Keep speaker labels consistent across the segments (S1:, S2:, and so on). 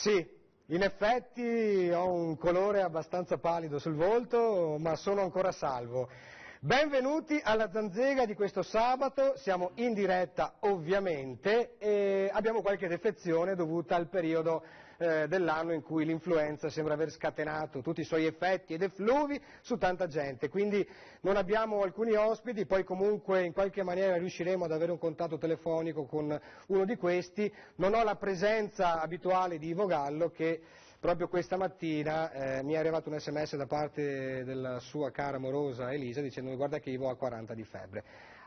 S1: Sì, in effetti ho un colore abbastanza pallido sul volto, ma sono ancora salvo. Benvenuti alla Zanzega di questo sabato, siamo in diretta ovviamente e abbiamo qualche defezione dovuta al periodo dell'anno in cui l'influenza sembra aver scatenato tutti i suoi effetti ed effluvi su tanta gente, quindi non abbiamo alcuni ospiti, poi comunque in qualche maniera riusciremo ad avere un contatto telefonico con uno di questi. Non ho la presenza abituale di Ivo Gallo che proprio questa mattina mi è arrivato un SMS da parte della sua cara amorosa Elisa dicendo guarda che Ivo ha 40 di febbre.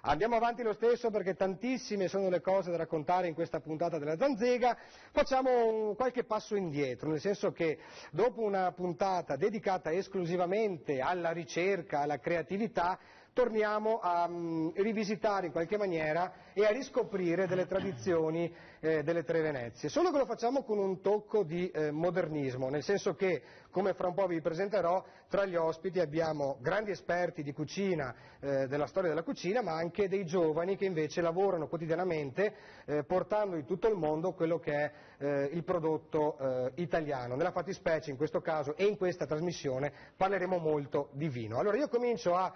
S1: Andiamo avanti lo stesso perché tantissime sono le cose da raccontare in questa puntata della Zanzega, facciamo qualche passo indietro, nel senso che dopo una puntata dedicata esclusivamente alla ricerca, alla creatività, torniamo a rivisitare in qualche maniera e a riscoprire delle tradizioni delle Tre Venezie, solo che lo facciamo con un tocco di modernismo, nel senso che, come fra un po' vi presenterò, tra gli ospiti abbiamo grandi esperti di cucina, della storia della cucina, ma anche dei giovani che invece lavorano quotidianamente portando in tutto il mondo quello che è il prodotto italiano. Nella fattispecie, in questo caso e in questa trasmissione, parleremo molto di vino. Allora io comincio a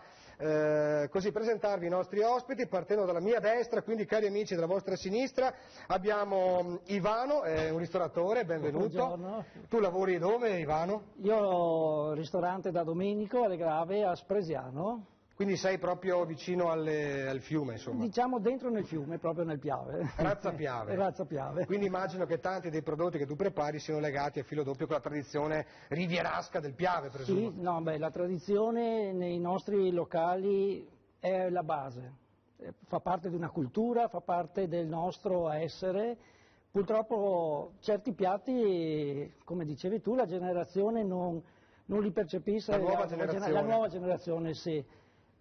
S1: così presentarvi i nostri ospiti partendo dalla mia destra, quindi cari amici della vostra sinistra abbiamo Ivano, un ristoratore, benvenuto.
S2: Buongiorno.
S1: Tu lavori dove, Ivano?
S2: Io ho ristorante da Domenico alle Grave a Spresiano.
S1: Quindi sei proprio vicino al fiume, insomma.
S2: Diciamo dentro nel fiume, proprio nel Piave.
S1: Razza Piave.
S2: Razza Piave.
S1: Quindi immagino che tanti dei prodotti che tu prepari siano legati a filo doppio con la tradizione rivierasca del Piave, presumo.
S2: Sì, no, la tradizione nei nostri locali è la base, fa parte di una cultura, fa parte del nostro essere. Purtroppo certi piatti, come dicevi tu, la generazione non li percepisce. La nuova generazione, sì.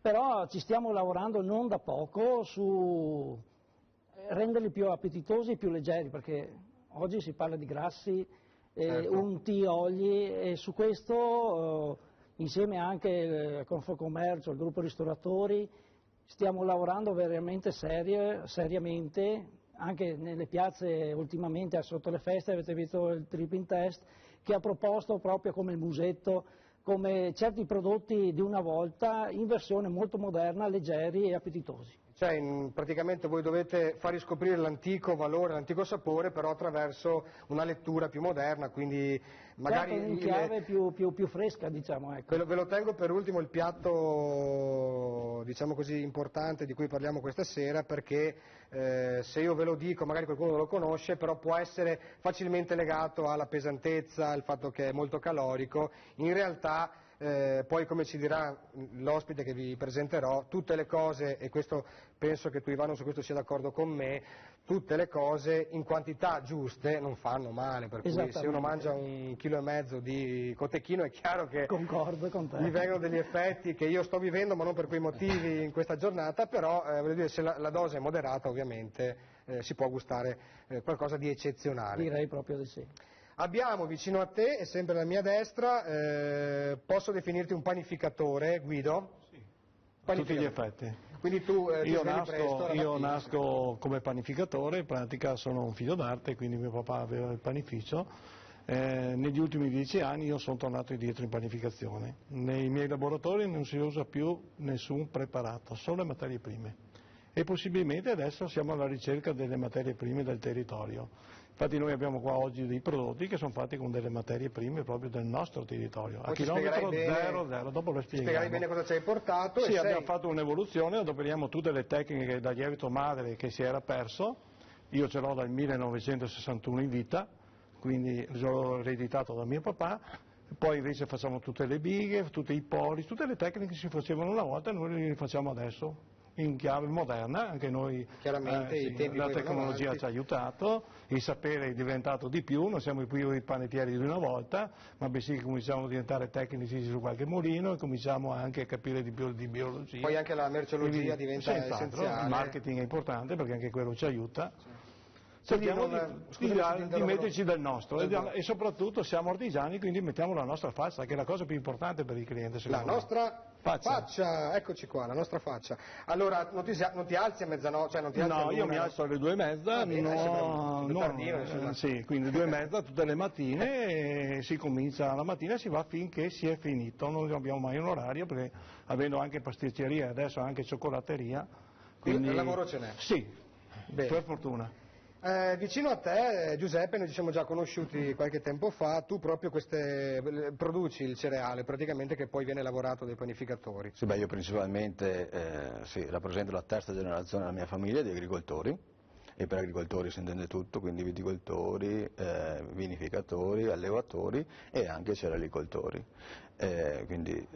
S2: Però ci stiamo lavorando non da poco su renderli più appetitosi e più leggeri, perché oggi si parla di grassi,
S1: certo.
S2: unti, oli, e su questo insieme anche al Confcommercio, al gruppo ristoratori, stiamo lavorando veramente seriamente, anche nelle piazze ultimamente sotto le feste avete visto il Tripping Test che ha proposto proprio come il musetto, come certi prodotti di una volta in versione molto moderna, leggeri e appetitosi.
S1: Cioè praticamente voi dovete far riscoprire l'antico valore, l'antico sapore, però attraverso una lettura più moderna, quindi magari...
S2: Certo, in chiave più fresca, diciamo. Ecco.
S1: Ve lo tengo per ultimo il piatto, diciamo così, importante di cui parliamo questa sera, perché se io ve lo dico, magari qualcuno lo conosce, però può essere facilmente legato alla pesantezza, al fatto che è molto calorico. In realtà... poi come ci dirà l'ospite che vi presenterò, tutte le cose, e questo penso che tu Ivano su questo sia d'accordo con me, tutte le cose in quantità giuste non fanno male, per cui se uno mangia 1,5 kg di cotechino è chiaro che
S2: concordo con te.
S1: Gli vengono degli effetti che io sto vivendo, ma non per quei motivi in questa giornata, però voglio dire, se la dose è moderata ovviamente si può gustare qualcosa di eccezionale.
S2: Direi proprio di sì.
S1: Abbiamo vicino a te, e sempre alla mia destra, posso definirti un panificatore, Guido?
S3: Sì, a tutti gli effetti.
S1: Quindi tu
S3: io nasco come panificatore, in pratica sono un figlio d'arte, quindi mio papà aveva il panificio. Negli ultimi 10 anni io sono tornato indietro in panificazione. Nei miei laboratori non si usa più nessun preparato, solo le materie prime. E possibilmente adesso siamo alla ricerca delle materie prime del territorio. Infatti noi abbiamo qua oggi dei prodotti che sono fatti con delle materie prime proprio del nostro territorio, a chilometro 0,0, dopo lo spieghiamo.
S1: Spiegherai bene cosa ci hai portato.
S3: Sì, abbiamo fatto un'evoluzione, adoperiamo tutte le tecniche da lievito madre che si era perso, io ce l'ho dal 1961 in vita, quindi l'ho ereditato da mio papà. Poi invece facciamo tutte le bighe, tutti i poli, tutte le tecniche che si facevano una volta e noi le facciamo adesso. In chiave moderna, anche noi
S1: chiaramente i tempi
S3: la tecnologia ci ha aiutato, il sapere è diventato di più, non siamo più i panettieri di una volta, ma bensì cominciamo a diventare tecnici su qualche mulino e cominciamo anche a capire di più di biologia.
S1: Poi anche la merceologia diventa essenziale.
S3: Il marketing è importante perché anche quello ci aiuta.
S1: Sì.
S3: cerchiamo
S1: Scusami se ti
S3: di metterci del nostro
S1: Esatto.
S3: e soprattutto siamo artigiani, quindi mettiamo la nostra faccia, che è la cosa più importante per il cliente.
S1: La
S3: secondo me.
S1: nostra faccia, eccoci qua, la nostra faccia. Allora, non ti alzi a mezzanotte, cioè non ti alzi
S3: No, io
S1: all'una,
S3: mi alzo alle 2:30,
S1: Va bene, tardino, insomma.
S3: sì, quindi 2:30 tutte le mattine e si comincia la mattina e si va finché si è finito, non abbiamo mai un orario perché avendo anche pasticceria e adesso anche cioccolateria, quindi
S1: il lavoro ce n'è.
S3: Sì,
S1: Bene.
S3: per fortuna.
S1: Vicino a te, Giuseppe, noi ci siamo già conosciuti qualche tempo fa, tu proprio produci il cereale praticamente che poi viene lavorato dai panificatori.
S4: Sì, io principalmente rappresento la terza generazione della mia famiglia di agricoltori, e per agricoltori si intende tutto, quindi viticoltori, vinificatori, allevatori e anche cerealicoltori. Quindi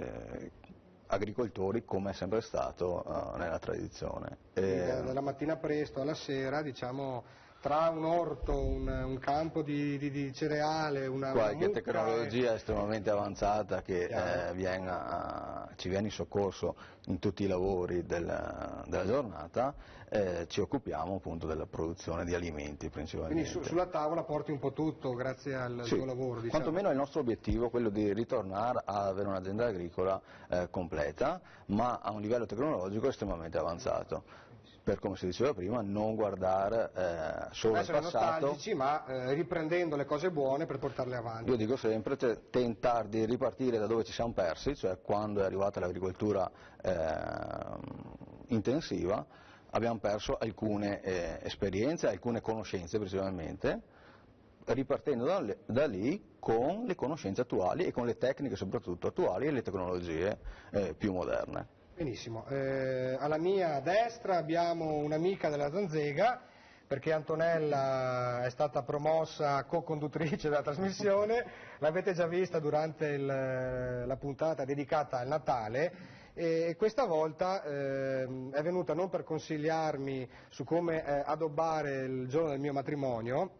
S4: agricoltori come è sempre stato nella tradizione.
S1: Dalla mattina presto alla sera, diciamo, tra un orto, un campo di cereale,
S4: qualche
S1: mucca
S4: tecnologia estremamente avanzata che ci viene in soccorso in tutti i lavori della giornata, ci occupiamo appunto della produzione di alimenti principalmente.
S1: Quindi sulla tavola porti un po' tutto grazie al tuo lavoro, diciamo.
S4: Quantomeno è il nostro obiettivo quello di ritornare ad avere un'azienda agricola completa, ma a un livello tecnologico estremamente avanzato. Per, come si diceva prima, non guardare solo al passato,
S1: nostalgici, ma riprendendo le cose buone per portarle avanti.
S4: Io dico sempre, tentare di ripartire da dove ci siamo persi, cioè quando è arrivata l'agricoltura intensiva, abbiamo perso alcune esperienze, alcune conoscenze principalmente, ripartendo da lì con le conoscenze attuali e con le tecniche soprattutto attuali e le tecnologie più moderne.
S1: Benissimo, alla mia destra abbiamo un'amica della Zanzega, perché Antonella è stata promossa co-conduttrice della trasmissione, l'avete già vista durante la puntata dedicata al Natale, e questa volta è venuta non per consigliarmi su come addobbare il giorno del mio matrimonio,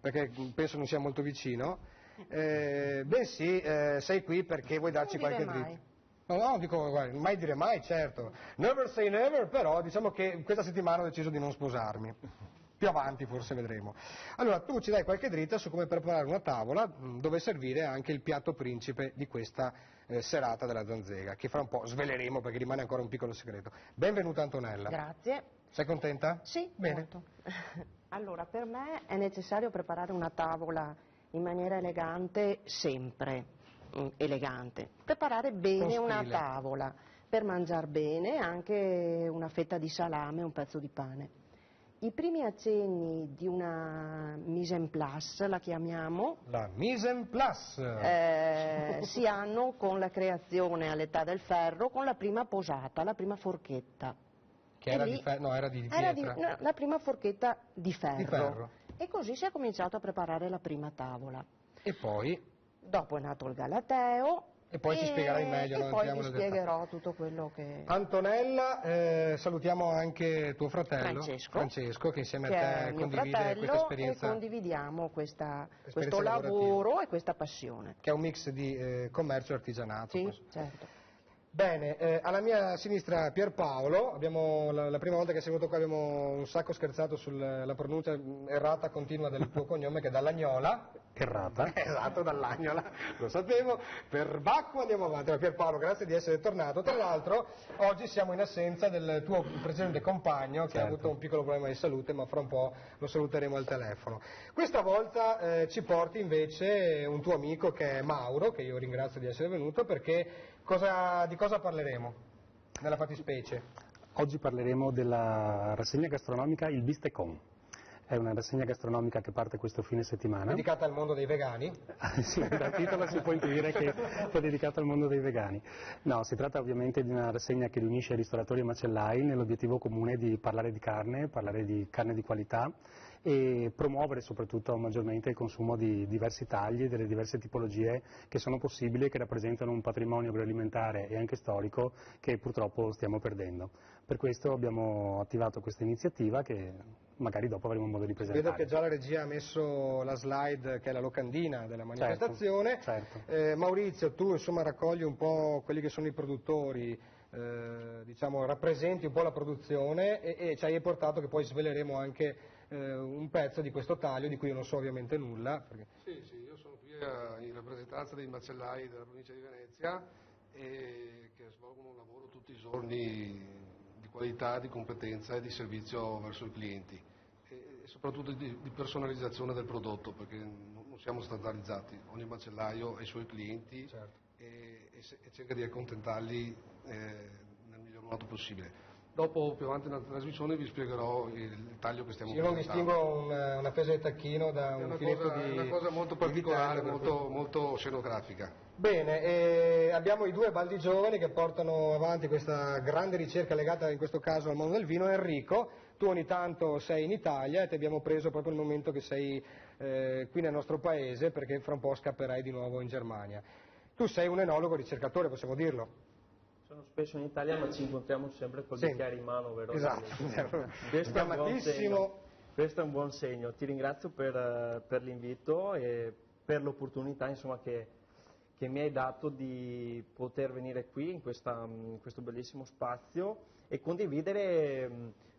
S1: perché penso non sia molto vicino, bensì sei qui perché vuoi darci qualche dritta. No, dico, guarda, mai dire mai, certo. Never say never, però diciamo che questa settimana ho deciso di non sposarmi. Più avanti forse vedremo. Allora, tu ci dai qualche dritta su come preparare una tavola dove servire anche il piatto principe di questa serata della Zanzega, che fra un po' sveleremo perché rimane ancora un piccolo segreto. Benvenuta Antonella.
S5: Grazie.
S1: Sei contenta?
S5: Sì,
S1: bene.
S5: Molto. Allora, per me è necessario preparare una tavola in maniera elegante sempre. Elegante, preparare bene una tavola per mangiare bene, anche una fetta di salame, un pezzo di pane. I primi accenni di una mise en place, la chiamiamo,
S1: la mise en place,
S5: si hanno con la creazione all'età del ferro, con la prima posata, la prima forchetta.
S1: Che era di ferro? No, era di pietra.
S5: La prima forchetta di ferro. E così si è cominciato a preparare la prima tavola.
S1: E poi?
S5: Dopo è nato il galateo.
S1: E poi ci spiegherai meglio.
S5: E poi ti spiegherò tutto quello che...
S1: Antonella, salutiamo anche tuo fratello Francesco che insieme a te condivide questa esperienza.
S5: E condividiamo questo lavoro e questa passione.
S1: Che è un mix di commercio e artigianato.
S5: Sì, certo.
S1: Bene, alla mia sinistra Pierpaolo, la prima volta che sei venuto qua abbiamo un sacco scherzato sulla pronuncia errata continua del tuo cognome che è Dall'Agnola.
S3: Errata?
S1: Esatto, Dall'Agnola, lo sapevo. Per Bacco andiamo avanti. Ma Pierpaolo, grazie di essere tornato. Tra l'altro oggi siamo in assenza del tuo precedente compagno che ha avuto un piccolo problema di salute, ma fra un po' lo saluteremo al telefono. Questa volta ci porti invece un tuo amico che è Mauro, che io ringrazio di essere venuto perché... Di cosa parleremo nella fattispecie?
S6: Oggi parleremo della rassegna gastronomica Il Bistecon. È una rassegna gastronomica che parte questo fine settimana.
S1: Dedicata al mondo dei vegani?
S6: Sì, dal titolo si può intuire che è dedicata al mondo dei vegani. No, si tratta ovviamente di una rassegna che riunisce ristoratori e macellai nell'obiettivo comune di parlare di carne di qualità e promuovere soprattutto maggiormente il consumo di diversi tagli, delle diverse tipologie che sono possibili e che rappresentano un patrimonio agroalimentare e anche storico che purtroppo stiamo perdendo. Per questo abbiamo attivato questa iniziativa che magari dopo avremo modo di presentare.
S1: Vedo che già la regia ha messo la slide che è la locandina della manifestazione.
S6: Certo.
S1: Maurizio, tu insomma raccogli un po' quelli che sono i produttori diciamo, rappresenti un po' la produzione e ci hai portato, che poi sveleremo anche un pezzo di questo taglio di cui io non so ovviamente nulla. Perché...
S7: Sì, io sono qui in rappresentanza dei macellai della provincia di Venezia e che svolgono un lavoro tutti i giorni di qualità, di competenza e di servizio verso i clienti e soprattutto di personalizzazione del prodotto, perché non siamo standardizzati, ogni macellaio ha i suoi clienti, certo, e cerca di accontentarli nel miglior modo possibile. Dopo, più avanti nella trasmissione, vi spiegherò il taglio che stiamo
S1: facendo. Io non distingo una fesa di tacchino da un filetto di...
S7: È una cosa molto particolare, molto scenografica.
S1: Bene, abbiamo i due baldi giovani che portano avanti questa grande ricerca legata in questo caso al mondo del vino. Enrico, tu ogni tanto sei in Italia e ti abbiamo preso proprio nel momento che sei qui nel nostro paese, perché fra un po' scapperai di nuovo in Germania. Tu sei un enologo ricercatore, possiamo dirlo?
S8: Sono spesso in Italia, ma ci incontriamo sempre col bicchiere in mano, vero?
S1: Esatto.
S8: Questo è un buon segno. Ti ringrazio per l'invito e per l'opportunità, insomma, che mi hai dato di poter venire qui in questo bellissimo spazio e condividere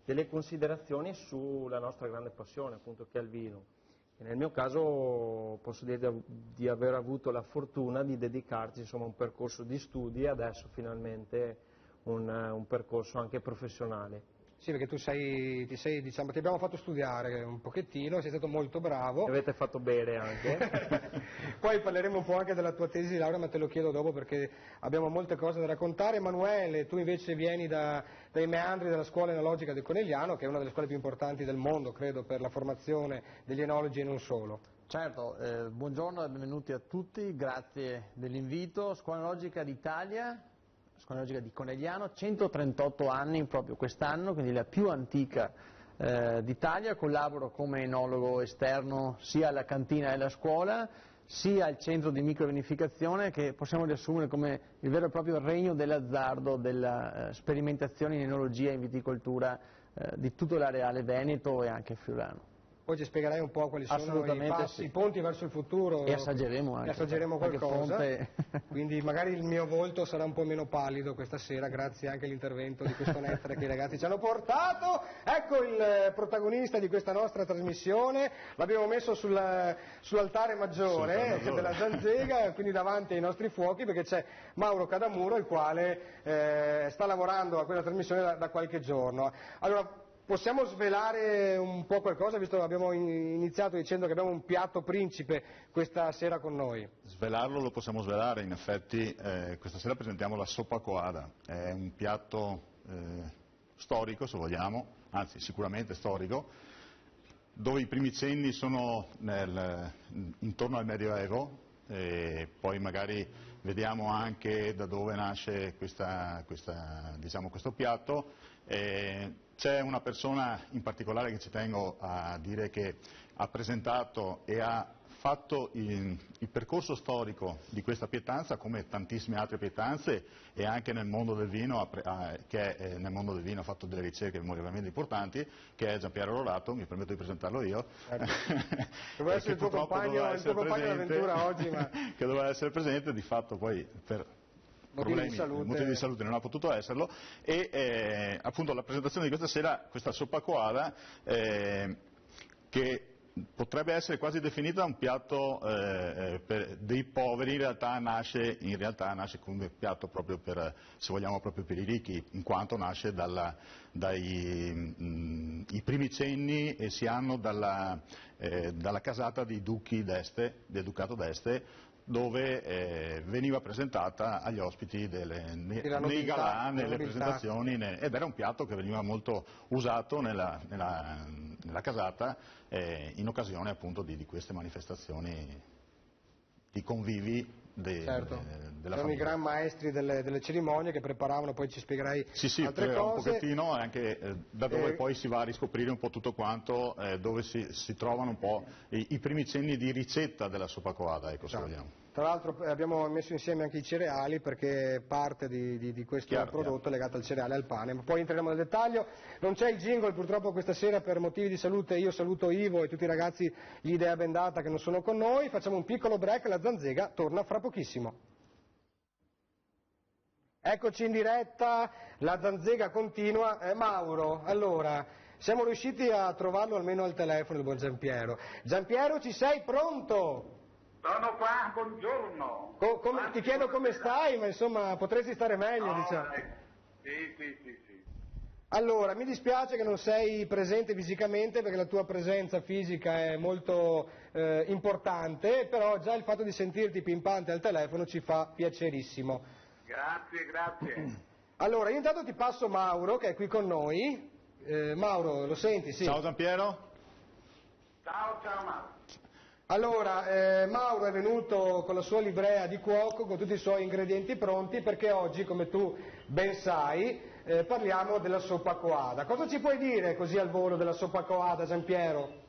S8: delle considerazioni sulla nostra grande passione, appunto, che è il vino. E nel mio caso posso dire di aver avuto la fortuna di dedicarci, insomma, a un percorso di studi e adesso finalmente un percorso anche professionale.
S1: Sì, perché tu diciamo, ti abbiamo fatto studiare un pochettino, sei stato molto bravo.
S8: Mi avete fatto bere anche.
S1: Poi parleremo un po' anche della tua tesi di laurea, ma te lo chiedo dopo perché abbiamo molte cose da raccontare. Emanuele, tu invece vieni dai meandri della scuola enologica del Conegliano, che è una delle scuole più importanti del mondo, credo, per la formazione degli enologi e non solo.
S9: Certo, buongiorno e benvenuti a tutti, grazie dell'invito. Scuola enologica d'Italia. Scuola enologica di Conegliano, 138 anni proprio quest'anno, quindi la più antica d'Italia. Collaboro come enologo esterno sia alla cantina della scuola sia al centro di microvinificazione, che possiamo riassumere come il vero e proprio regno dell'azzardo della sperimentazione in enologia e in viticoltura di tutto l'areale veneto e anche friulano.
S1: Poi ci spiegherai un po' quali sono i passi, i ponti verso il futuro.
S9: E assaggeremo anche.
S1: E assaggeremo qualcosa. Quindi magari il mio volto sarà un po' meno pallido questa sera, grazie anche all'intervento di questo nettare che i ragazzi ci hanno portato. Ecco il protagonista di questa nostra trasmissione, l'abbiamo messo sull'altare maggiore della Zanzega, quindi davanti ai nostri fuochi, perché c'è Mauro Cadamuro, il quale sta lavorando a quella trasmissione da qualche giorno. Allora, possiamo svelare un po' qualcosa, visto che abbiamo iniziato dicendo che abbiamo un piatto principe questa sera con noi?
S10: Svelarlo lo possiamo svelare, in effetti questa sera presentiamo la soppa coada, è un piatto storico se vogliamo, anzi sicuramente storico, dove i primi cenni sono intorno al Medioevo, e poi magari vediamo anche da dove nasce questo piatto. C'è una persona in particolare che ci tengo a dire che ha presentato e ha fatto il percorso storico di questa pietanza, come tantissime altre pietanze, e anche nel mondo del vino, nel mondo del vino ha fatto delle ricerche memorabiliamente importanti, che è Giampiero Lorato, mi permetto di presentarlo io.
S1: Doveva essere il tuo compagno d'avventura oggi, ma...
S10: che doveva essere presente, di fatto poi per motivi di salute non ha potuto esserlo, e appunto la presentazione di questa sera, questa soppa coada, che potrebbe essere quasi definita un piatto dei poveri, in realtà nasce come un piatto proprio per, se vogliamo, proprio per i ricchi, in quanto nasce i primi cenni e si hanno dalla casata dei duchi d'Este, del ducato d'Este, dove veniva presentata agli ospiti nei galà, nelle presentazioni, ed era un piatto che veniva molto usato nella casata in occasione appunto di queste manifestazioni di convivi della
S1: Erano
S10: famiglia.
S1: I gran maestri delle cerimonie che preparavano, poi ci spiegherai altre cose.
S10: Un pochettino anche da dove poi si va a riscoprire un po' tutto quanto, dove si trovano un po' i primi cenni di ricetta della soppa coada, ecco, se vogliamo.
S1: Tra l'altro abbiamo messo insieme anche i cereali, perché parte di questo prodotto è legato al cereale e al pane, ma poi entreremo nel dettaglio. Non c'è il jingle purtroppo questa sera per motivi di salute, io saluto Ivo e tutti i ragazzi di Idea Bendata che non sono con noi, facciamo un piccolo break, la Zanzega torna fra pochissimo. Eccoci in diretta, la zanzega continua. Mauro, allora, siamo riusciti a trovarlo almeno al telefono, il buon Giampiero. Giampiero, ci sei pronto?
S11: Sono qua, buongiorno.
S1: Ti chiedo come stai, ma insomma potresti stare meglio, diciamo.
S11: Sì.
S1: Allora, mi dispiace che non sei presente fisicamente perché la tua presenza fisica è molto importante, però già il fatto di sentirti pimpante al telefono ci fa piacerissimo.
S11: Grazie.
S1: Allora, io intanto ti passo Mauro che è qui con noi. Mauro, lo senti? Sì.
S10: Ciao Giampiero.
S11: Ciao Mauro.
S1: Allora, Mauro è venuto con la sua livrea di cuoco, con tutti i suoi ingredienti pronti, perché oggi, come tu ben sai, parliamo della soppa coada. Cosa ci puoi dire così al volo della soppa coada, Giampiero?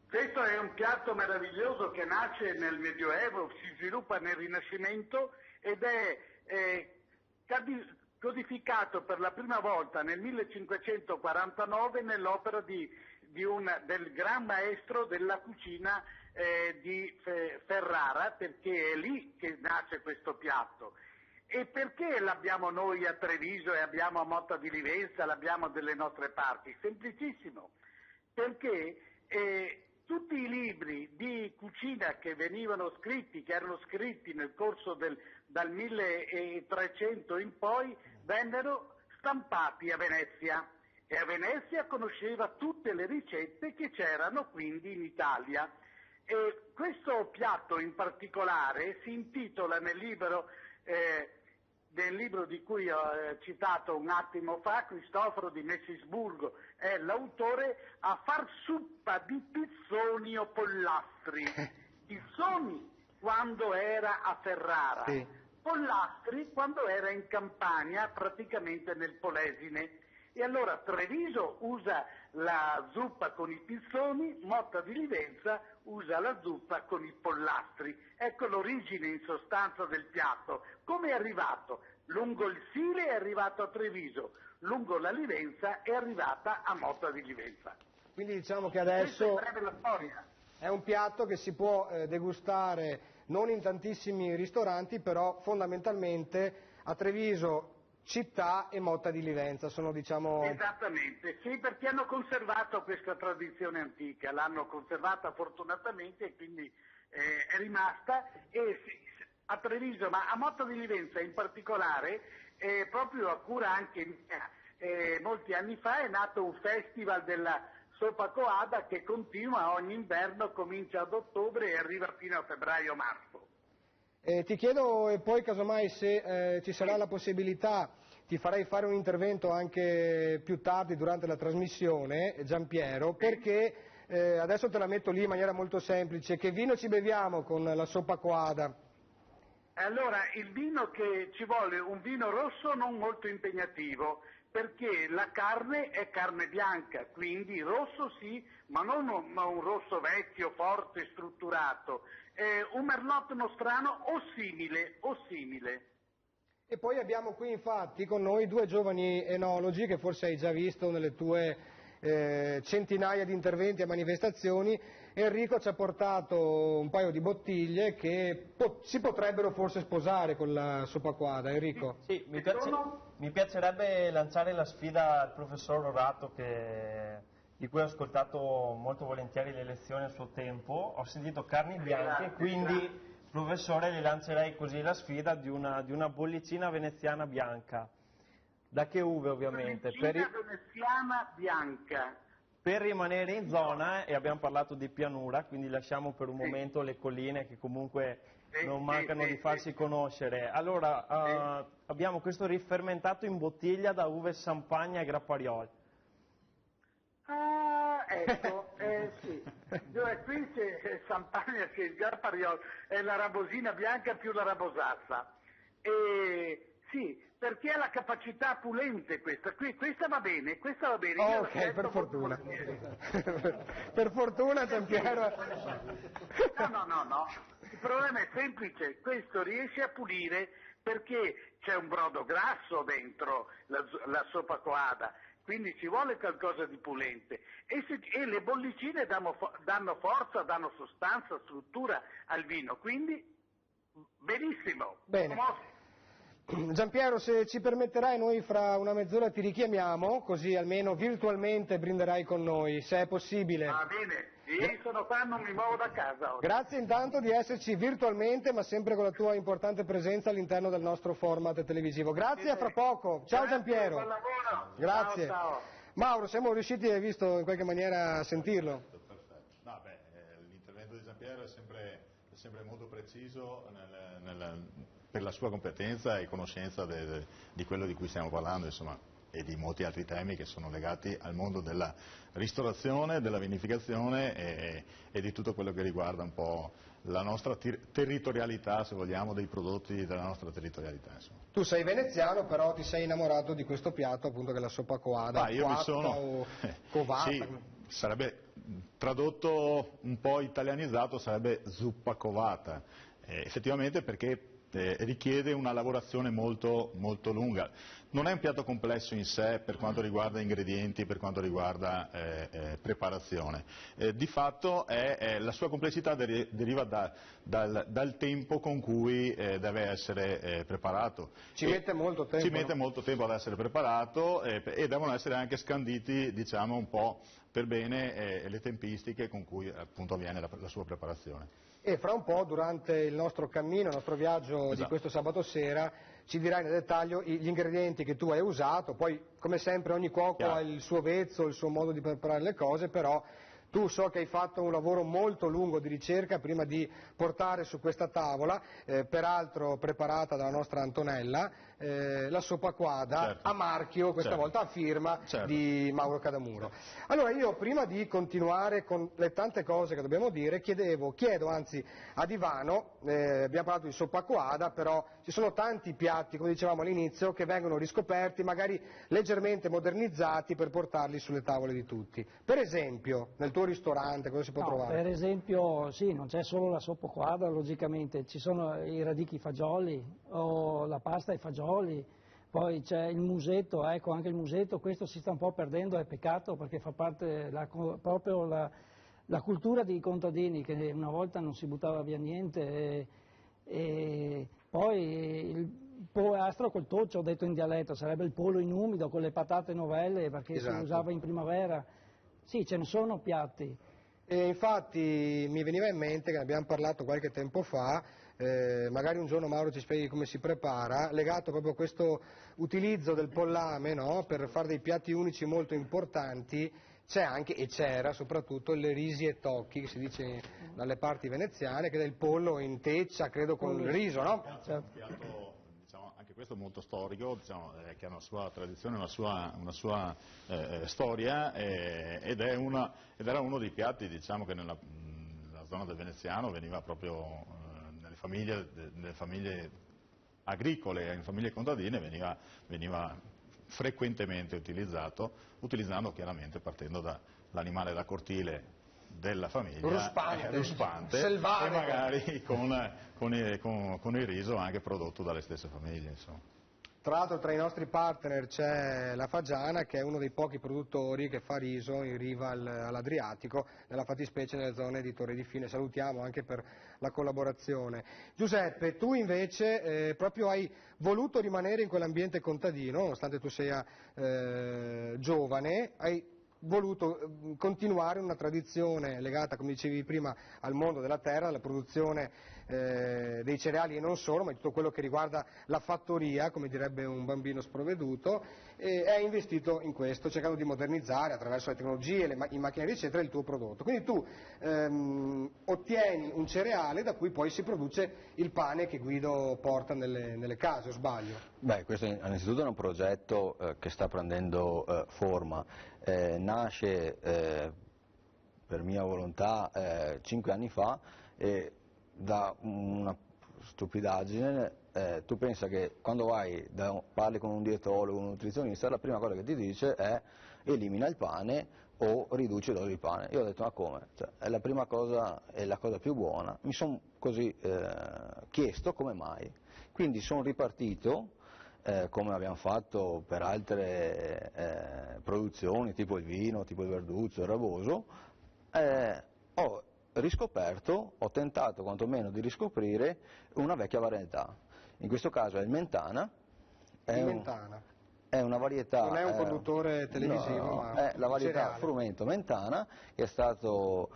S11: Questo è un piatto meraviglioso che nasce nel Medioevo, si sviluppa nel Rinascimento ed è codificato per la prima volta nel 1549 nell'opera del gran maestro della cucina di Ferrara, perché è lì che nasce questo piatto. E perché l'abbiamo noi a Treviso e abbiamo a Motta di Livenza, l'abbiamo dalle nostre parti? Semplicissimo, perché tutti i libri di cucina che erano scritti nel corso dal 1300 in poi, vennero stampati a Venezia. E a Venezia conosceva tutte le ricette che c'erano quindi in Italia. E questo piatto in particolare si intitola nel libro di cui ho citato un attimo fa, Cristoforo di Messisburgo è l'autore, a far suppa di pizzoni o pollastri. Pizzoni quando era a Ferrara, sì. Pollastri quando era in Campania, praticamente nel Polesine. E allora Treviso usa la zuppa con i pizzoni, Motta di Livenza usa la zuppa con i pollastri. Ecco l'origine in sostanza del piatto. Come è arrivato? Lungo il Sile è arrivato a Treviso, lungo la Livenza è arrivata a Motta di Livenza.
S1: Quindi diciamo che adesso
S11: questa è la storia.
S1: È un piatto che si può degustare non in tantissimi ristoranti, però fondamentalmente a Treviso città e Motta di Livenza sono, diciamo...
S11: Esattamente, sì, perché hanno conservato questa tradizione antica, l'hanno conservata fortunatamente e quindi è rimasta a Treviso, ma a Motta di Livenza in particolare, proprio a cura anche molti anni fa, è nato un festival della soppa coada che continua ogni inverno, comincia ad ottobre e arriva fino a febbraio-marzo.
S1: Ti chiedo poi casomai se ci sarà la possibilità, ti farei fare un intervento anche più tardi durante la trasmissione, Giampiero, perché adesso te la metto lì in maniera molto semplice. Che vino ci beviamo con la soppa coada?
S11: Allora, il vino che ci vuole, un vino rosso non molto impegnativo, perché la carne è carne bianca, quindi rosso sì, ma non un rosso vecchio, forte, strutturato. Un merlot nostrano o simile.
S1: E poi abbiamo qui infatti con noi due giovani enologi che forse hai già visto nelle tue centinaia di interventi e manifestazioni. Enrico ci ha portato un paio di bottiglie che si potrebbero forse sposare con la soppa coada. Enrico?
S8: Sì, mi piacerebbe lanciare la sfida al professor Rorato di cui ho ascoltato molto volentieri le lezioni a suo tempo, ho sentito carni bianche, quindi professore le lancerei così la sfida di una bollicina veneziana bianca. Da che uve ovviamente?
S11: Veneziana bianca.
S8: Per rimanere in zona, e abbiamo parlato di pianura, quindi lasciamo per un momento le colline che comunque non mancano di farsi conoscere. Allora, abbiamo questo rifermentato in bottiglia da uve Sampagna e Grappariol.
S11: Ecco, sì. Qui c'è Sampagna, c'è il Grappariol, è la rabosina bianca più la rabosazza. Sì, perché ha la capacità pulente questa va bene.
S1: Ok, per fortuna. Per fortuna, Giampiero.
S11: No. Il problema è semplice, questo riesce a pulire perché c'è un brodo grasso dentro la soppa coada. Quindi ci vuole qualcosa di pulente e le bollicine danno forza, danno sostanza, struttura al vino, quindi benissimo.
S1: Bene. Giampiero, se ci permetterai, noi fra una mezz'ora ti richiamiamo, così almeno virtualmente brinderai con noi, se è possibile.
S11: Va bene, io sono qua, non mi muovo da casa oggi.
S1: Grazie intanto di esserci virtualmente, ma sempre con la tua importante presenza all'interno del nostro format televisivo. Grazie, a fra poco. Ciao Giampiero.
S11: Buon lavoro.
S1: Grazie.
S11: Ciao, ciao.
S1: Mauro, siamo riusciti, hai visto, in qualche maniera a sentirlo?
S10: Perfetto. No, l'intervento di Giampiero è sempre molto preciso per la sua competenza e conoscenza di quello di cui stiamo parlando, insomma, e di molti altri temi che sono legati al mondo della ristorazione, della vinificazione e di tutto quello che riguarda un po' la nostra territorialità, se vogliamo, dei prodotti della nostra territorialità. Insomma.
S1: Tu sei veneziano, però ti sei innamorato di questo piatto, appunto, che è la soppa coada.
S10: Io mi sono...
S1: covata.
S10: Sì, sarebbe tradotto un po' italianizzato, sarebbe zuppa covata, effettivamente perché richiede una lavorazione molto, molto lunga. Non è un piatto complesso in sé per quanto riguarda ingredienti, per quanto riguarda preparazione. Di fatto la sua complessità deriva dal tempo con cui deve essere preparato.
S1: Ci mette molto tempo.
S10: Ci mette molto tempo ad essere preparato e devono essere anche scanditi, diciamo, un po' per bene le tempistiche con cui appunto avviene la sua preparazione.
S1: E fra un po', durante il nostro cammino, il nostro viaggio di questo sabato sera, ci dirai nel dettaglio gli ingredienti che tu hai usato. Poi, come sempre, ogni cuoco ha il suo vezzo, il suo modo di preparare le cose, però tu so che hai fatto un lavoro molto lungo di ricerca prima di portare su questa tavola, peraltro preparata dalla nostra Antonella, la soppa quada a marchio, questa volta a firma di Mauro Cadamuro. Allora io, prima di continuare con le tante cose che dobbiamo dire, chiedo anzi ad Ivano, abbiamo parlato di soppa quada, però ci sono tanti piatti, come dicevamo all'inizio, che vengono riscoperti, magari leggermente modernizzati per portarli sulle tavole di tutti. Per esempio, nel tuo ristorante cosa si può trovare?
S2: Per esempio, sì, non c'è solo la soppa quadra, logicamente, ci sono i radicchi fagioli o la pasta ai fagioli, poi c'è il musetto, ecco, anche il musetto, questo si sta un po' perdendo, è peccato perché fa parte proprio la cultura dei contadini, che una volta non si buttava via niente, e poi il polastro col toccio, ho detto in dialetto, sarebbe il pollo in umido con le patate novelle, perché si usava in primavera. Sì, ce ne sono piatti.
S1: E infatti mi veniva in mente che ne abbiamo parlato qualche tempo fa, magari un giorno Mauro ci spieghi come si prepara, legato proprio a questo utilizzo del pollame, no? Per fare dei piatti unici molto importanti. C'è anche, e c'era soprattutto, le risi e tocchi, che si dice dalle parti veneziane, che è il pollo in teccia, credo con il riso, no?
S10: Anche questo molto storico, diciamo, che ha una sua tradizione, una sua storia, ed era uno dei piatti, diciamo, che nella zona del veneziano veniva proprio nelle famiglie agricole, nelle famiglie contadine veniva frequentemente utilizzando chiaramente partendo dall'animale da cortile della famiglia, ruspante,
S1: selvatico,
S10: e magari con il riso anche prodotto dalle stesse famiglie. Insomma.
S1: Tra l'altro tra i nostri partner c'è la Fagiana, che è uno dei pochi produttori che fa riso in riva all'Adriatico, nella fattispecie nelle zone di Torre di Fine. Salutiamo anche per la collaborazione. Giuseppe, tu invece proprio hai voluto rimanere in quell'ambiente contadino, nonostante tu sia giovane, hai voluto continuare una tradizione legata, come dicevi prima, al mondo della terra, alla produzione dei cereali e non solo, ma di tutto quello che riguarda la fattoria, come direbbe un bambino sprovveduto, e hai investito in questo, cercando di modernizzare attraverso le tecnologie, i macchinari eccetera, il tuo prodotto. Quindi tu ottieni un cereale da cui poi si produce il pane che Guido porta nelle case, o sbaglio?
S4: Beh, questo innanzitutto è un progetto che sta prendendo forma. Nasce per mia volontà 5 anni fa e da una stupidaggine. Tu pensa che quando parli con un dietologo, un nutrizionista, la prima cosa che ti dice è elimina il pane o riduce l'olio di pane. Io ho detto ma come? Cioè, è la prima cosa, è la cosa più buona. Mi sono così chiesto come mai. Quindi sono ripartito, come abbiamo fatto per altre produzioni, tipo il vino, tipo il verduzzo, il raboso, ho riscoperto, ho tentato quantomeno di riscoprire una vecchia varietà. In questo caso è il Mentana,
S1: di Mentana.
S4: È una varietà.
S1: Non è un produttore televisivo,
S4: no,
S1: ma
S4: è la varietà
S1: cereale.
S4: frumento Mentana, che è stato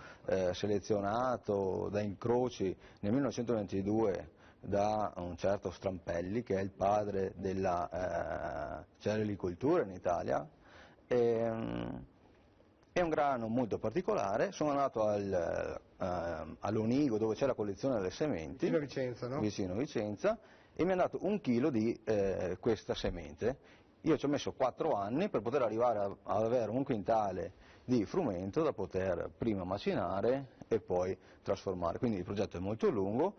S4: selezionato da incroci nel 1922 da un certo Strampelli, che è il padre della cerealicoltura in Italia. È un grano molto particolare. Sono andato all'Onigo, dove c'è la collezione delle sementi,
S1: Vicino Vicenza, no?
S4: vicino Vicenza, e mi hanno dato 1 chilo di questa semente. Io ci ho messo 4 anni per poter arrivare ad avere 1 quintale di frumento da poter prima macinare e poi trasformare. Quindi il progetto è molto lungo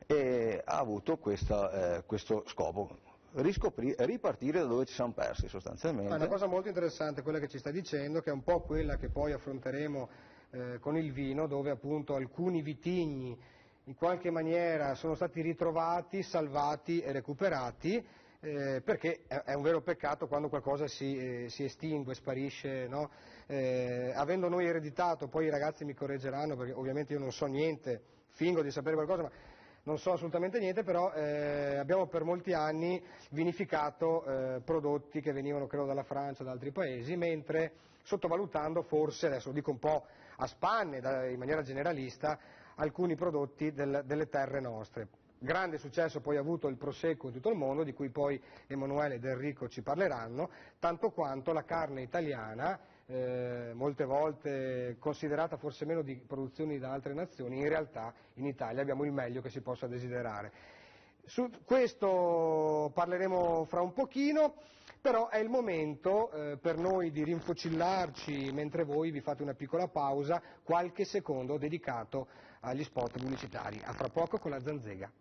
S4: e ha avuto questo scopo: ripartire da dove ci siamo persi sostanzialmente.
S1: È una cosa molto interessante quella che ci sta dicendo, che è un po' quella che poi affronteremo con il vino, dove appunto alcuni vitigni in qualche maniera sono stati ritrovati, salvati e recuperati, perché è un vero peccato quando qualcosa si estingue, sparisce, no? Avendo noi ereditato, poi i ragazzi mi correggeranno perché ovviamente io non so niente, fingo di sapere qualcosa, ma non so assolutamente niente, però abbiamo per molti anni vinificato prodotti che venivano credo dalla Francia, da altri paesi, mentre sottovalutando forse, adesso lo dico un po' a spanne, in maniera generalista, alcuni prodotti delle terre nostre. Grande successo poi ha avuto il Prosecco in tutto il mondo, di cui poi Emanuele ed Enrico ci parleranno, tanto quanto la carne italiana, molte volte considerata forse meno di produzioni da altre nazioni, in realtà in Italia abbiamo il meglio che si possa desiderare. Su questo parleremo fra un pochino, però è il momento per noi di rinfocillarci mentre voi vi fate una piccola pausa, qualche secondo dedicato agli spot pubblicitari. A fra poco con la Zanzega.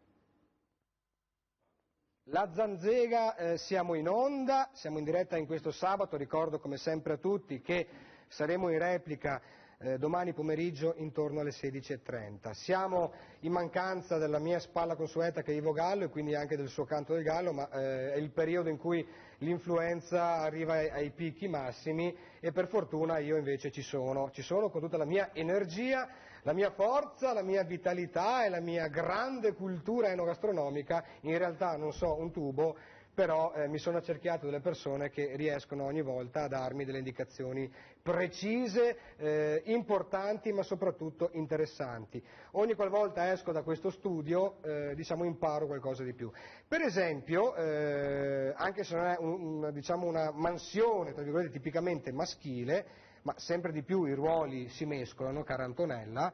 S1: La Zanzega, siamo in onda, siamo in diretta in questo sabato, ricordo come sempre a tutti che saremo in replica domani pomeriggio intorno alle 16:30. Siamo in mancanza della mia spalla consueta che è Ivo Gallo e quindi anche del suo canto del gallo, ma è il periodo in cui l'influenza arriva ai picchi massimi e per fortuna io invece ci sono con tutta la mia energia, la mia forza, la mia vitalità e la mia grande cultura enogastronomica. In realtà non so un tubo, però mi sono accerchiato delle persone che riescono ogni volta a darmi delle indicazioni precise, importanti ma soprattutto interessanti. Ogni qualvolta esco da questo studio imparo qualcosa di più. Per esempio, anche se non è una mansione tra virgolette tipicamente maschile, ma sempre di più i ruoli si mescolano, cara Antonella,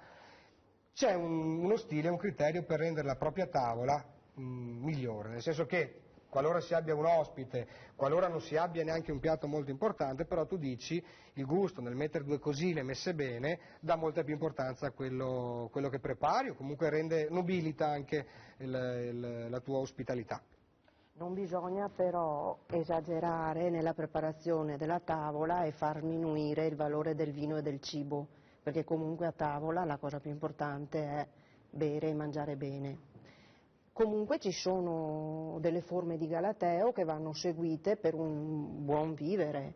S1: c'è uno stile, un criterio per rendere la propria tavola migliore, nel senso che qualora si abbia un ospite, qualora non si abbia neanche un piatto molto importante, però tu dici il gusto nel mettere 2 cosine messe bene dà molta più importanza a quello che prepari o comunque nobilita anche la tua ospitalità.
S5: Non bisogna però esagerare nella preparazione della tavola e far diminuire il valore del vino e del cibo, perché comunque a tavola la cosa più importante è bere e mangiare bene. Comunque ci sono delle forme di galateo che vanno seguite per un buon vivere.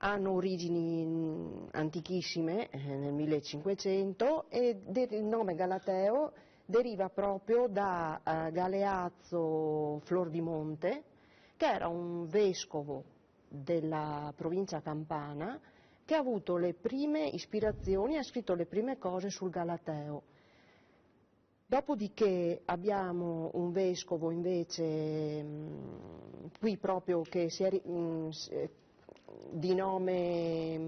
S5: Hanno origini antichissime, nel 1500, e il nome galateo deriva proprio da Galeazzo Flordimonte, che era un vescovo della provincia campana che ha avuto le prime ispirazioni e ha scritto le prime cose sul galateo. Dopodiché abbiamo un vescovo invece qui proprio che di nome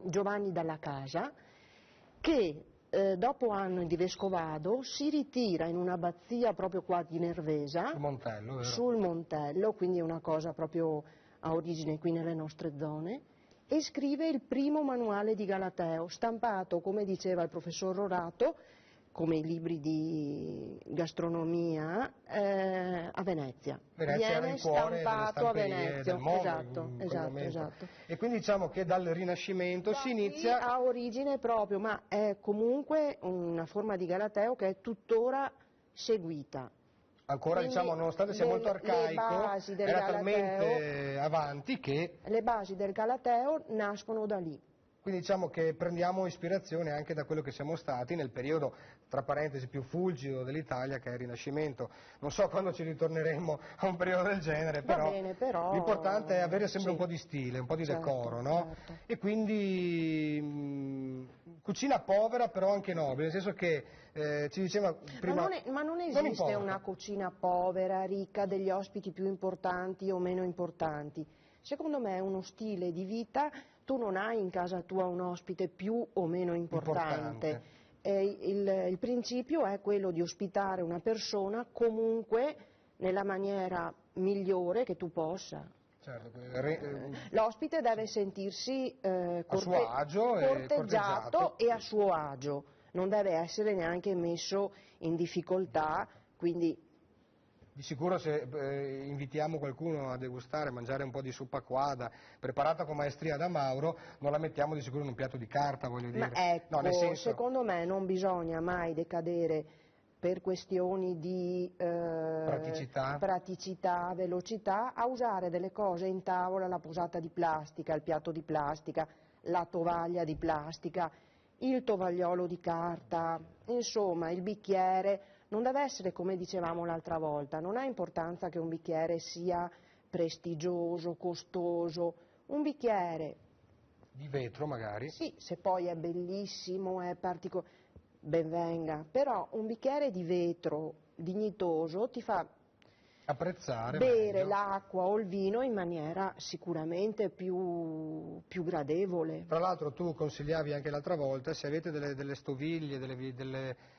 S5: Giovanni dalla Casa, che dopo anni di vescovado si ritira in un'abbazia proprio qua di Nervesa, sul Montello, quindi è una cosa proprio a origine qui nelle nostre zone, e scrive il primo manuale di galateo, stampato, come diceva il professor Rorato, come i libri di gastronomia, a Venezia. Viene stampato a Venezia, esatto.
S1: E quindi diciamo che dal Rinascimento si inizia...
S5: Ha origine proprio, ma è comunque una forma di galateo che è tuttora seguita.
S1: Ancora quindi, nonostante sia molto arcaico, era talmente avanti che...
S5: Le basi del galateo nascono da lì.
S1: Quindi diciamo che prendiamo ispirazione anche da quello che siamo stati nel periodo, tra parentesi, più fulgido dell'Italia, che è il Rinascimento. Non so quando ci ritorneremo a un periodo del genere, però, l'importante è avere sempre un po' di stile, un po' di decoro, no?
S5: Certo.
S1: E quindi cucina povera però anche nobile, nel senso che ci diceva prima...
S5: Ma non esiste
S1: importa.
S5: una cucina povera, ricca, degli ospiti più importanti o meno importanti. Secondo me è uno stile di vita. Tu non hai in casa tua un ospite più o meno importante. Il principio è quello di ospitare una persona comunque nella maniera migliore che tu possa.
S1: Certo,
S5: l'ospite deve sentirsi
S1: a suo agio
S5: corteggiato e a suo agio, non deve essere neanche messo in difficoltà, quindi...
S1: Di sicuro se invitiamo qualcuno a degustare, mangiare un po' di zuppa quadra, preparata con maestria da Mauro, non la mettiamo di sicuro in un piatto di carta, voglio dire.
S5: Ma ecco,
S1: no, nel senso...
S5: secondo me non bisogna mai decadere per questioni di praticità, velocità, a usare delle cose in tavola, la posata di plastica, il piatto di plastica, la tovaglia di plastica, il tovagliolo di carta, insomma il bicchiere. Non deve essere come dicevamo l'altra volta, non ha importanza che un bicchiere sia prestigioso, costoso, un bicchiere...
S1: Di vetro magari?
S5: Sì, se poi è bellissimo, è particolare, ben venga, però un bicchiere di vetro dignitoso ti fa
S1: apprezzare
S5: bere l'acqua o il vino in maniera sicuramente più gradevole.
S1: Tra l'altro tu consigliavi anche l'altra volta, se avete delle stoviglie, delle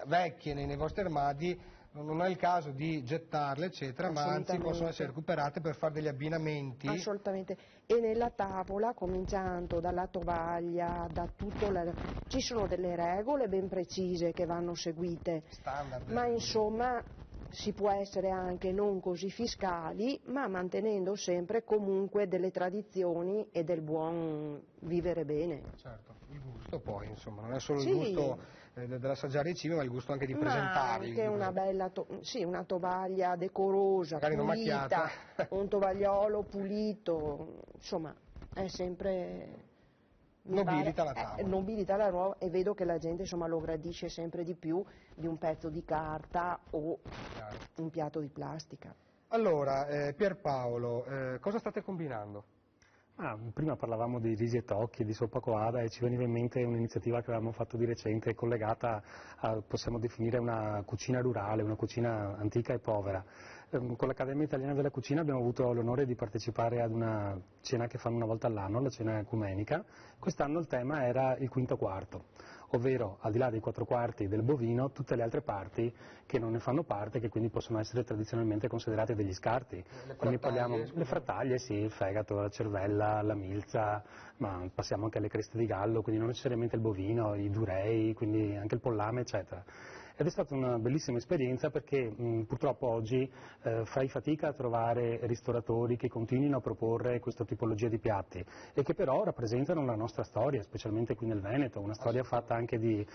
S1: vecchie nei vostri armadi, non è il caso di gettarle eccetera, ma anzi possono essere recuperate per fare degli abbinamenti.
S5: Assolutamente, e nella tavola, cominciando dalla tovaglia, da tutto ci sono delle regole ben precise che vanno seguite,
S1: standard,
S5: ma insomma si può essere anche non così fiscali, ma mantenendo sempre comunque delle tradizioni e del buon vivere bene.
S1: Certo, il gusto poi insomma, non è solo il gusto dell'assaggiare i cibi, ma il gusto anche di presentarli.
S5: Anche una bella, una tovaglia decorosa,
S1: magari
S5: pulita, un tovagliolo pulito, insomma, è sempre...
S1: nobilita la tavola.
S5: Nobilita la nuova, e vedo che la gente insomma lo gradisce sempre di più di un pezzo di carta o un piatto di plastica.
S1: Allora, Pierpaolo, cosa state combinando?
S6: Prima parlavamo di risi e tocchi, di soppa coada, e ci veniva in mente un'iniziativa che avevamo fatto di recente collegata a, possiamo definire, una cucina rurale, una cucina antica e povera. Con l'Accademia Italiana della Cucina abbiamo avuto l'onore di partecipare ad una cena che fanno una volta all'anno, la cena ecumenica. Quest'anno il tema era il quinto quarto, ovvero al di là dei 4 quarti del bovino, tutte le altre parti che non ne fanno parte, che quindi possono essere tradizionalmente considerate degli scarti. Quindi parliamo le frattaglie, sì, il fegato, la cervella, la milza, ma passiamo anche alle creste di gallo, quindi non necessariamente il bovino, i durei, quindi anche il pollame, eccetera. Ed è stata una bellissima esperienza perché purtroppo oggi fai fatica a trovare ristoratori che continuino a proporre questa tipologia di piatti e che però rappresentano la nostra storia, specialmente qui nel Veneto, una storia fatta anche di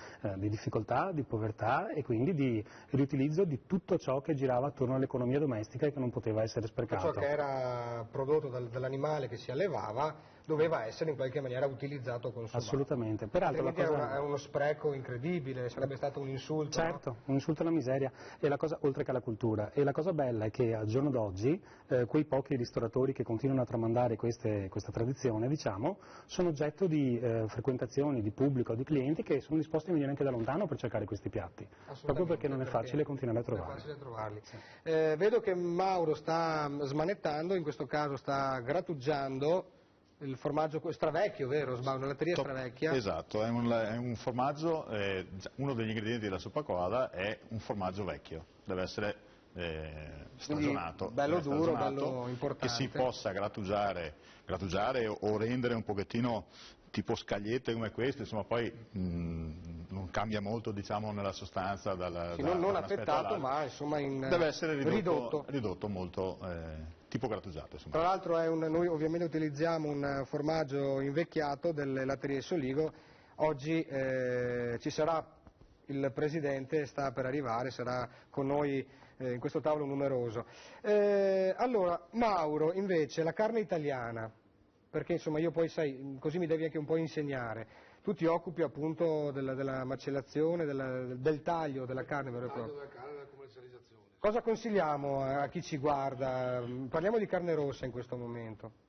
S6: difficoltà, di povertà e quindi di riutilizzo di tutto ciò che girava attorno all'economia domestica e che non poteva essere sprecato.
S1: Ciò che era prodotto dall'animale che si allevava doveva essere in qualche maniera utilizzato o consumato.
S6: Assolutamente. Peraltro
S1: è uno spreco incredibile, sarebbe stato un insulto.
S6: Certo,
S1: no?
S6: Un insulto alla miseria, e la cosa, oltre che alla cultura. E la cosa bella è che al giorno d'oggi quei pochi ristoratori che continuano a tramandare questa tradizione, diciamo, sono oggetto di frequentazioni di pubblico, di clienti che sono disposti a venire anche da lontano per cercare questi piatti, proprio perché non è facile continuare a trovarli.
S1: Non è facile trovarli. Sì. Vedo che Mauro sta smanettando, in questo caso sta grattugiando il formaggio Stravecchio, vero? Una latteria Stravecchia.
S10: Esatto, è un formaggio, uno degli ingredienti della zuppa coada è un formaggio vecchio, deve essere stagionato.
S1: Bello duro, bello importante.
S10: Che si possa grattugiare o rendere un pochettino tipo scagliette come queste, insomma poi non cambia molto, diciamo, nella sostanza
S1: non affettato, ma insomma
S10: deve essere ridotto molto tipo grattugiato. Insomma.
S1: Tra l'altro noi ovviamente utilizziamo un formaggio invecchiato delle latterie Soligo. Oggi ci sarà il presidente, sta per arrivare, sarà con noi in questo tavolo numeroso. Allora, Mauro, invece, la carne italiana. perché insomma io poi sai, così mi devi anche un po' insegnare. Tu ti occupi appunto della macellazione, del taglio della carne vero e proprio.
S7: Della carne e della commercializzazione.
S1: Cosa consigliamo a chi ci guarda? Parliamo di carne rossa in questo momento.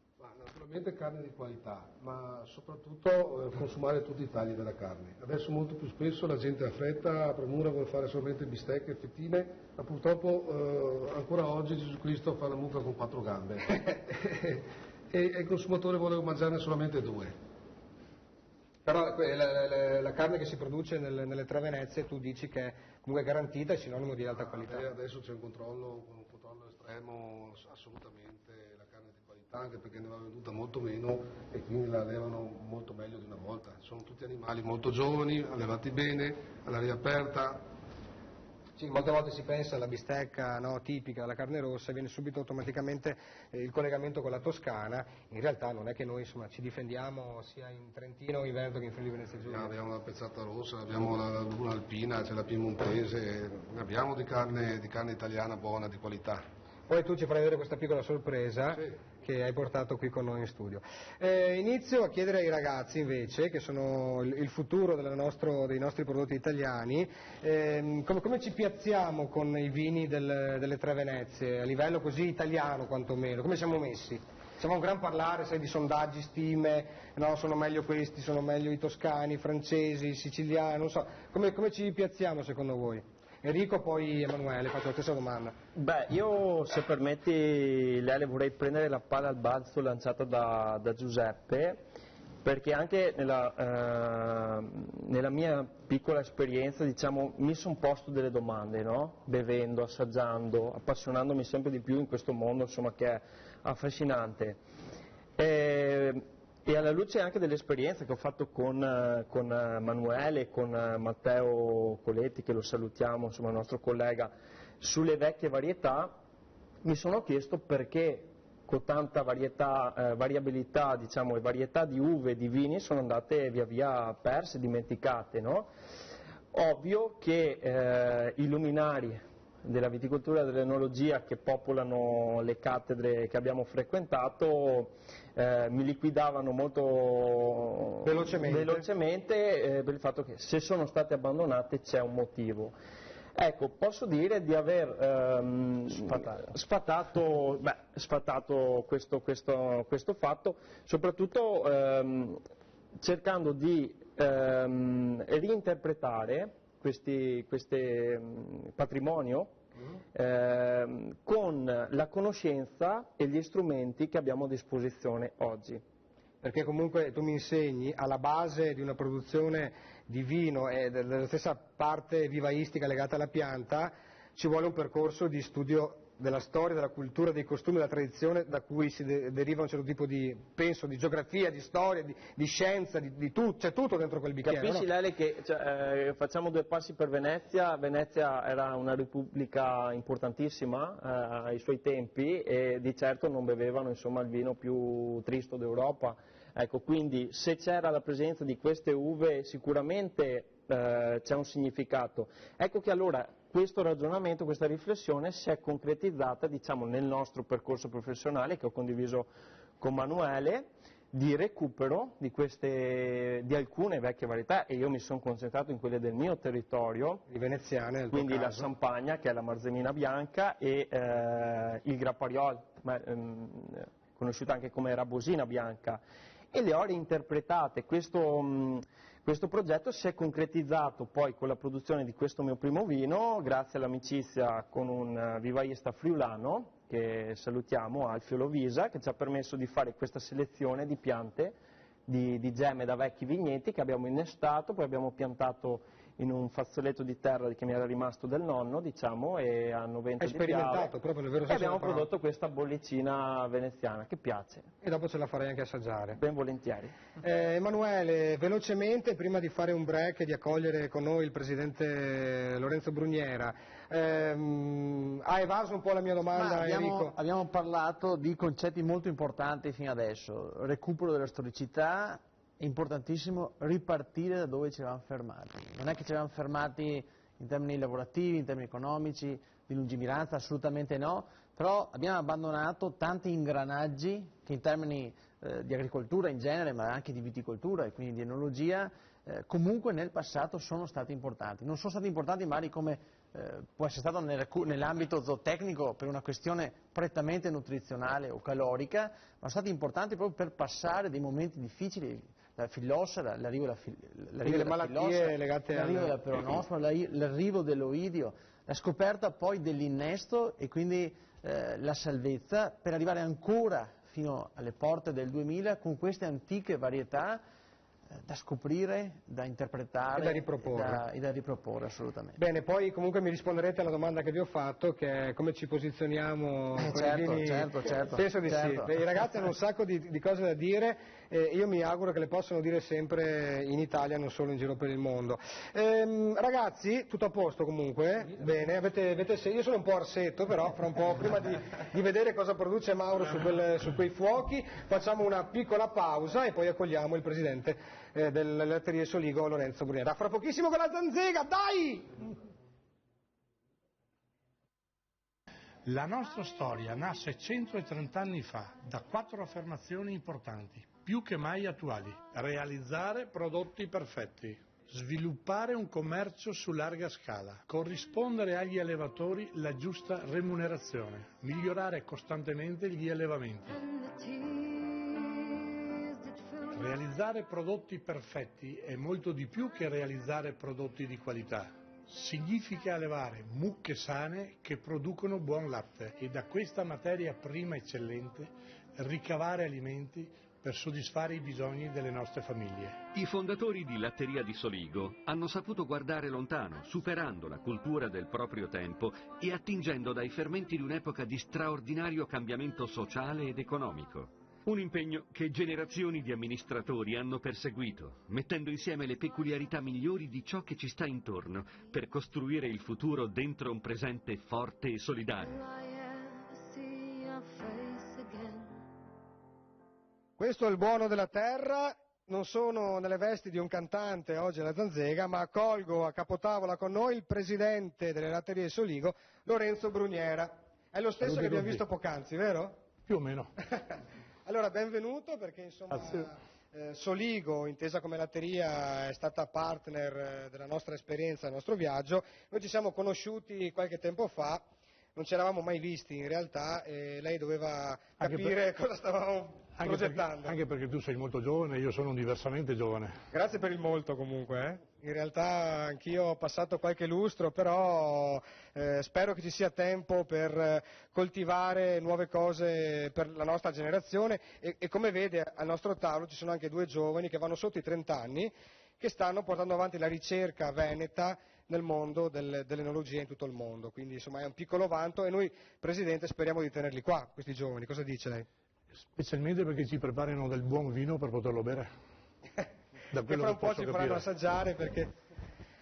S7: Naturalmente carne di qualità, ma soprattutto consumare tutti i tagli della carne. Adesso molto più spesso la gente ha fretta, ha premura, vuole fare solamente bistecche, fettine, ma purtroppo ancora oggi Gesù Cristo fa la mucca con 4 gambe e il consumatore vuole mangiarne solamente 2.
S1: Però la carne che si produce nelle Tre Venezie tu dici che è comunque garantita e sinonimo di alta qualità.
S7: Adesso c'è un controllo estremo, assolutamente, la carne di qualità, anche perché ne va venduta molto meno e quindi la allevano molto meglio di una volta. Sono tutti animali molto giovani, allevati bene, all'aria aperta.
S1: Sì, molte volte si pensa alla bistecca tipica, alla carne rossa, viene subito automaticamente il collegamento con la Toscana, in realtà non è che noi insomma, ci difendiamo sia in Trentino, in Veneto che in Friuli Venezia Giulia.
S7: Abbiamo la pezzata rossa, abbiamo la luna alpina, c'è la piemontese, abbiamo di carne italiana buona, di qualità.
S1: Poi tu ci farai vedere questa piccola sorpresa che hai portato qui con noi in studio. Inizio a chiedere ai ragazzi invece, che sono il futuro dei nostri prodotti italiani, come ci piazziamo con i vini delle Tre Venezie, a livello così italiano quantomeno, come siamo messi? Siamo un gran parlare, sai, di sondaggi, stime, no, sono meglio questi, sono meglio i toscani, i francesi, i siciliani, non so, come ci piazziamo secondo voi? Enrico, poi Emanuele, faccio la stessa domanda.
S8: Beh, io se permetti Lele vorrei prendere la palla al balzo lanciata da Giuseppe, perché anche nella mia piccola esperienza diciamo, mi sono posto delle domande, no? Bevendo, assaggiando, appassionandomi sempre di più in questo mondo insomma, che è affascinante. E alla luce anche dell'esperienza che ho fatto con Emanuele, con Matteo Coletti, che lo salutiamo, insomma il nostro collega, sulle vecchie varietà, mi sono chiesto perché con tanta variabilità diciamo, e varietà di uve e di vini sono andate via via perse, dimenticate. No? Ovvio che i luminari della viticoltura e dell'enologia che popolano le cattedre che abbiamo frequentato mi liquidavano molto velocemente per il fatto che se sono state abbandonate c'è un motivo. Ecco, posso dire di aver sfatato questo fatto, soprattutto cercando di reinterpretare questo patrimonio con la conoscenza e gli strumenti che abbiamo a disposizione oggi.
S1: Perché comunque tu mi insegni, alla base di una produzione di vino e della stessa parte vivaistica legata alla pianta, ci vuole un percorso di studio della storia, della cultura, dei costumi, della tradizione, da cui si deriva un certo tipo di, penso, di geografia, di storia, di scienza, di tutto, c'è tutto dentro quel bicchiere.
S8: Capisci,
S1: no?
S8: Lele, che facciamo 2 passi per Venezia. Venezia era una repubblica importantissima ai suoi tempi e di certo non bevevano insomma, il vino più tristo d'Europa. Ecco, quindi se c'era la presenza di queste uve sicuramente c'è un significato. Ecco che allora questo ragionamento, questa riflessione si è concretizzata diciamo, nel nostro percorso professionale che ho condiviso con Emanuele, di recupero di alcune vecchie varietà e io mi sono concentrato in quelle del mio territorio,
S1: i veneziane,
S8: quindi la Sampagna che è la Marzemina bianca e il Grappariol, conosciuta anche come Rabosina bianca, e le ho reinterpretate. Questo progetto si è concretizzato poi con la produzione di questo mio primo vino, grazie all'amicizia con un vivaista friulano, che salutiamo, Alfio Lovisa, che ci ha permesso di fare questa selezione di piante, di gemme da vecchi vigneti che abbiamo innestato, poi abbiamo piantato in un fazzoletto di terra che mi era rimasto del nonno, diciamo, e hanno vento di piave,
S1: proprio nel vero
S8: e
S1: senso
S8: abbiamo prodotto questa bollicina veneziana che piace.
S1: E dopo ce la farei anche assaggiare.
S8: Ben volentieri.
S1: Emanuele, velocemente, prima di fare un break e di accogliere con noi il presidente Lorenzo Bruniera, ha evaso un po' la mia domanda, Enrico?
S9: Abbiamo parlato di concetti molto importanti fino adesso, recupero della storicità. È importantissimo ripartire da dove ci eravamo fermati. Non è che ci eravamo fermati in termini lavorativi, in termini economici, di lungimiranza, assolutamente no, però abbiamo abbandonato tanti ingranaggi che in termini di agricoltura in genere, ma anche di viticoltura e quindi di enologia, comunque nel passato sono stati importanti. Non sono stati importanti magari come può essere stato nell'ambito zootecnico per una questione prettamente nutrizionale o calorica, ma sono stati importanti proprio per passare dei momenti difficili, la fillossa, l'arrivo della
S1: malattie legate
S9: l'arrivo della peronosma, l'arrivo dell'oidio, la scoperta poi dell'innesto e quindi la salvezza, per arrivare ancora fino alle porte del 2000 con queste antiche varietà da scoprire, da interpretare
S1: e
S9: da riproporre assolutamente.
S1: Bene, poi comunque mi risponderete alla domanda che vi ho fatto, che è come ci posizioniamo con i vini.
S9: Certo.
S1: Penso di sì. Beh, i ragazzi hanno un sacco di cose da dire e io mi auguro che le possano dire sempre in Italia, non solo in giro per il mondo. Ragazzi, tutto a posto comunque? Bene, io sono un po' arsetto, però fra un po', prima di vedere cosa produce Mauro su quei fuochi, facciamo una piccola pausa e poi accogliamo il presidente delle Latterie Soligo, Lorenzo Bruniera. Fra pochissimo con la Zanzega, dai!
S12: La nostra storia nasce 130 anni fa da 4 affermazioni importanti, più che mai attuali. Realizzare prodotti perfetti, sviluppare un commercio su larga scala, corrispondere agli allevatori la giusta remunerazione, migliorare costantemente gli allevamenti. Realizzare prodotti perfetti è molto di più che realizzare prodotti di qualità. Significa allevare mucche sane che producono buon latte e da questa materia prima eccellente ricavare alimenti per soddisfare i bisogni delle nostre famiglie.
S13: I fondatori di Latteria di Soligo hanno saputo guardare lontano, superando la cultura del proprio tempo e attingendo dai fermenti di un'epoca di straordinario cambiamento sociale ed economico. Un impegno che generazioni di amministratori hanno perseguito, mettendo insieme le peculiarità migliori di ciò che ci sta intorno per costruire il futuro dentro un presente forte e solidario.
S1: Questo è il buono della terra. Non sono nelle vesti di un cantante oggi alla Zanzega, ma accolgo a capotavola con noi il presidente delle Latterie Soligo, Lorenzo Bruniera. È lo stesso che abbiamo visto poc'anzi, vero?
S12: Più o meno.
S1: Allora, benvenuto, perché insomma Soligo, intesa come latteria, è stata partner della nostra esperienza, del nostro viaggio. Noi ci siamo conosciuti qualche tempo fa, non ci eravamo mai visti in realtà e lei doveva capire cosa stavamo progettando.
S12: Anche perché tu sei molto giovane e io sono diversamente giovane.
S1: Grazie per il molto comunque. In realtà anch'io ho passato qualche lustro, però spero che ci sia tempo per coltivare nuove cose per la nostra generazione e come vede al nostro tavolo ci sono anche 2 giovani che vanno sotto i 30 anni che stanno portando avanti la ricerca veneta nel mondo dell'enologia in tutto il mondo, quindi insomma è un piccolo vanto e noi Presidente speriamo di tenerli qua, questi giovani, cosa dice lei?
S12: Specialmente perché ci preparano del buon vino per poterlo bere.
S1: Che fra un po' ci faranno assaggiare perché...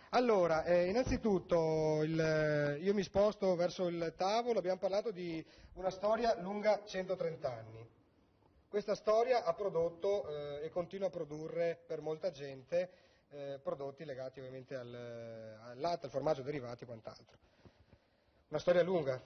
S1: Allora, innanzitutto io mi sposto verso il tavolo, abbiamo parlato di una storia lunga 130 anni. Questa storia ha prodotto e continua a produrre per molta gente prodotti legati ovviamente al latte, al formaggio, derivati e quant'altro. Una storia lunga?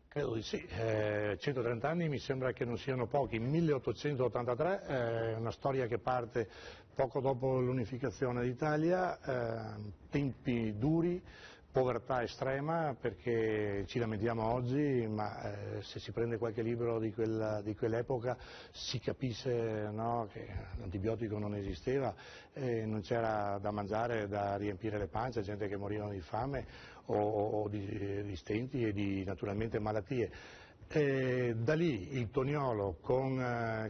S12: Credo di sì, 130 anni mi sembra che non siano pochi. 1883 è una storia che parte poco dopo l'unificazione d'Italia, tempi duri, povertà estrema, perché ci lamentiamo oggi, ma se si prende qualche libro di quell'epoca si capisce, no, che l'antibiotico non esisteva, non c'era da mangiare, da riempire le pance, gente che morivano di fame o di stenti e di naturalmente malattie. Da lì il Toniolo,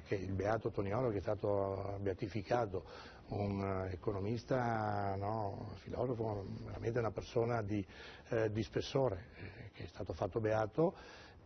S12: che il beato Toniolo che è stato beatificato, un economista, no, filosofo, veramente una persona di spessore, che è stato fatto beato,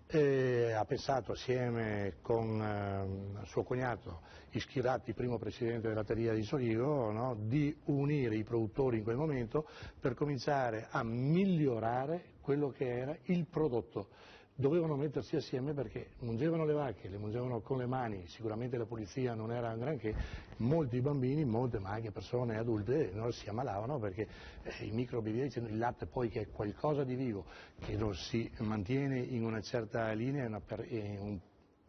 S12: ha pensato assieme con suo cognato Ischirati, primo presidente della Latteria di Soligo, no, di unire i produttori in quel momento per cominciare a migliorare quello che era il prodotto. Dovevano mettersi assieme perché mungevano le vacche, le mungevano con le mani, sicuramente la pulizia non era un granché, molti bambini, molte ma anche persone adulte non si ammalavano perché i microbi, dicendo il latte poi che è qualcosa di vivo, che non si mantiene in una certa linea,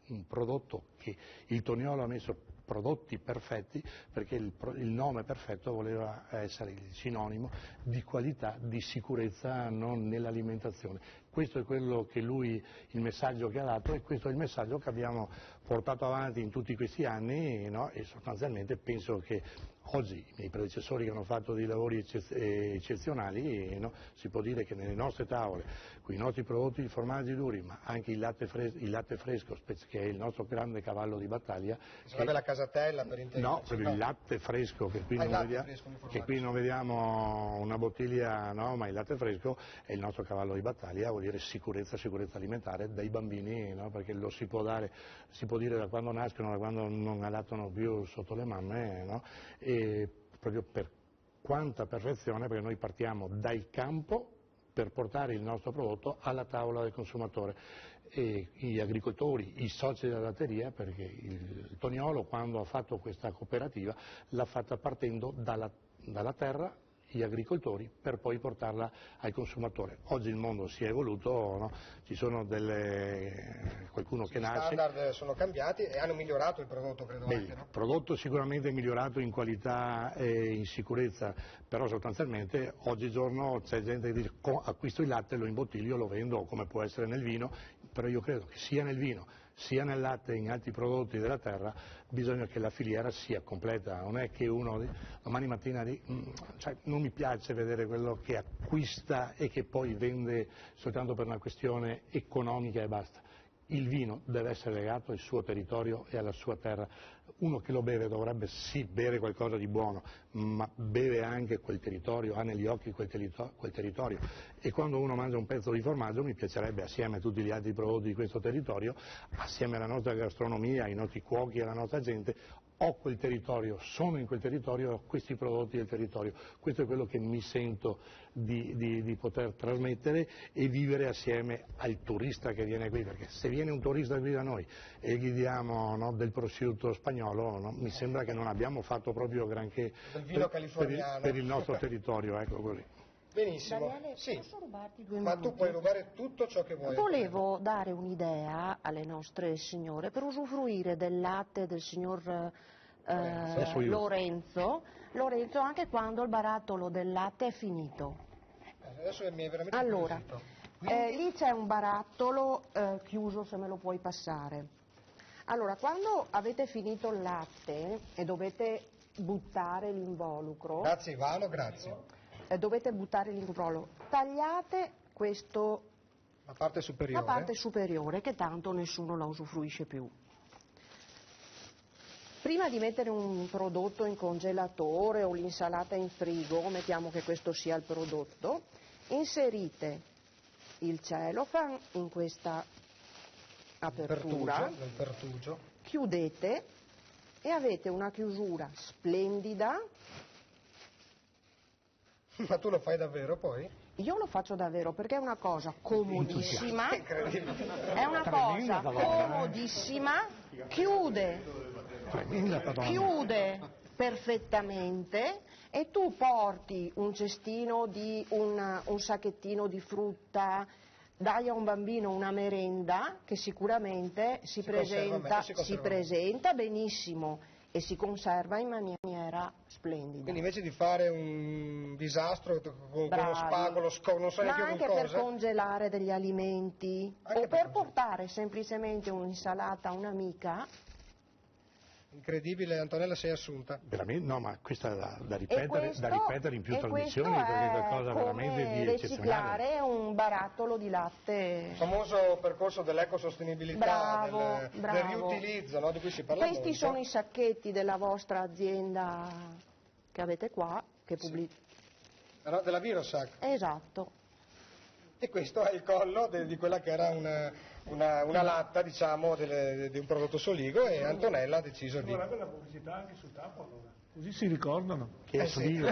S12: un prodotto che il Toniolo ha messo prodotti perfetti, perché il nome perfetto voleva essere il sinonimo di qualità, di sicurezza non nell'alimentazione. Questo è quello che lui, il messaggio che ha dato, e questo è il messaggio che abbiamo portato avanti in tutti questi anni, no? E sostanzialmente penso che oggi i miei predecessori che hanno fatto dei lavori eccezionali, no? Si può dire che nelle nostre tavole, con i nostri prodotti di formaggi duri, ma anche il latte fresco, che è il nostro grande cavallo di battaglia.
S1: Sarebbe la casatella per intendere?
S12: No, proprio il latte fresco, che qui, non vediamo una bottiglia, no, ma il latte fresco è il nostro cavallo di battaglia, vuol dire sicurezza alimentare dai bambini, no? Perché lo si può dire da quando nascono, da quando non allattano più sotto le mamme, no? E proprio per quanta perfezione, perché noi partiamo dal campo per portare il nostro prodotto alla tavola del consumatore. E gli agricoltori, i soci della latteria, perché il Toniolo quando ha fatto questa cooperativa l'ha fatta partendo dalla terra, gli agricoltori, per poi portarla al consumatore. Oggi il mondo si è evoluto, no? Ci sono qualcuno che nasce.
S1: Gli standard sono cambiati e hanno migliorato il prodotto, credo.
S12: Il prodotto sicuramente è migliorato in qualità e in sicurezza, però sostanzialmente oggigiorno c'è gente che dice acquisto il latte, lo imbottiglio, lo vendo, come può essere nel vino, però io credo che sia nel vino sia nel latte e in altri prodotti della terra bisogna che la filiera sia completa, non è che uno domani mattina non mi piace vedere quello che acquista e che poi vende soltanto per una questione economica e basta. Il vino deve essere legato al suo territorio e alla sua terra. Uno che lo beve dovrebbe sì bere qualcosa di buono, ma beve anche quel territorio, ha negli occhi quel territorio. E quando uno mangia un pezzo di formaggio mi piacerebbe, assieme a tutti gli altri prodotti di questo territorio, assieme alla nostra gastronomia, ai nostri cuochi e alla nostra gente, ho quel territorio, sono in quel territorio, ho questi prodotti del territorio. Questo è quello che mi sento di poter trasmettere e vivere assieme al turista che viene qui, perché se viene un turista qui da noi e gli diamo, no, del prosciutto spagnolo, no, mi sembra che non abbiamo fatto proprio granché
S1: del vino californiano
S12: per il nostro territorio, ecco così.
S1: Benissimo.
S5: Daniele,
S1: sì.
S5: posso rubarti 2
S1: Ma
S5: minuti?
S1: tu puoi rubare tutto ciò che vuoi.
S5: Volevo dare un'idea alle nostre signore per usufruire del latte del signor Lorenzo anche quando il barattolo del latte è finito.
S1: Adesso mi è veramente
S5: allora, lì c'è un barattolo chiuso, se me lo puoi passare. Allora, quando avete finito il latte e dovete buttare l'involucro...
S1: Grazie Ivano, grazie.
S5: Dovete buttare l'involucro, tagliate
S1: la parte
S5: superiore che tanto nessuno la usufruisce più. Prima di mettere un prodotto in congelatore o l'insalata in frigo, mettiamo che questo sia il prodotto, inserite il cellophane in questa apertura,
S1: nel pertugio,
S5: chiudete e avete una chiusura splendida.
S1: Ma tu lo fai davvero poi?
S5: Io lo faccio davvero perché è una cosa comodissima,
S1: è
S5: una cosa comodissima, chiude perfettamente e tu porti un cestino di un sacchettino di frutta, dai a un bambino una merenda che sicuramente si presenta benissimo e si conserva in maniera splendida.
S1: Quindi invece di fare un disastro con uno spagolo, non so neanche
S5: anche per congelare degli alimenti o per portare semplicemente un'insalata a un'amica.
S1: Incredibile, Antonella, sei assunta.
S12: Veramente? No, ma questa è da ripetere in più trasmissioni, perché è qualcosa veramente di eccezionale.
S5: Riciclare un barattolo di latte.
S1: Il famoso percorso dell'ecosostenibilità, del riutilizzo, no? Di cui si parla
S5: Questi
S1: molto.
S5: sono i sacchetti della vostra azienda che avete qua, che
S1: della Virosac.
S5: Esatto.
S1: E questo è il collo di quella che era una latta, diciamo, di un prodotto Soligo, e Antonella ha deciso di...
S12: Guardate la pubblicità anche sul tappo, allora. Così si ricordano che è
S5: Beh,
S12: Soligo.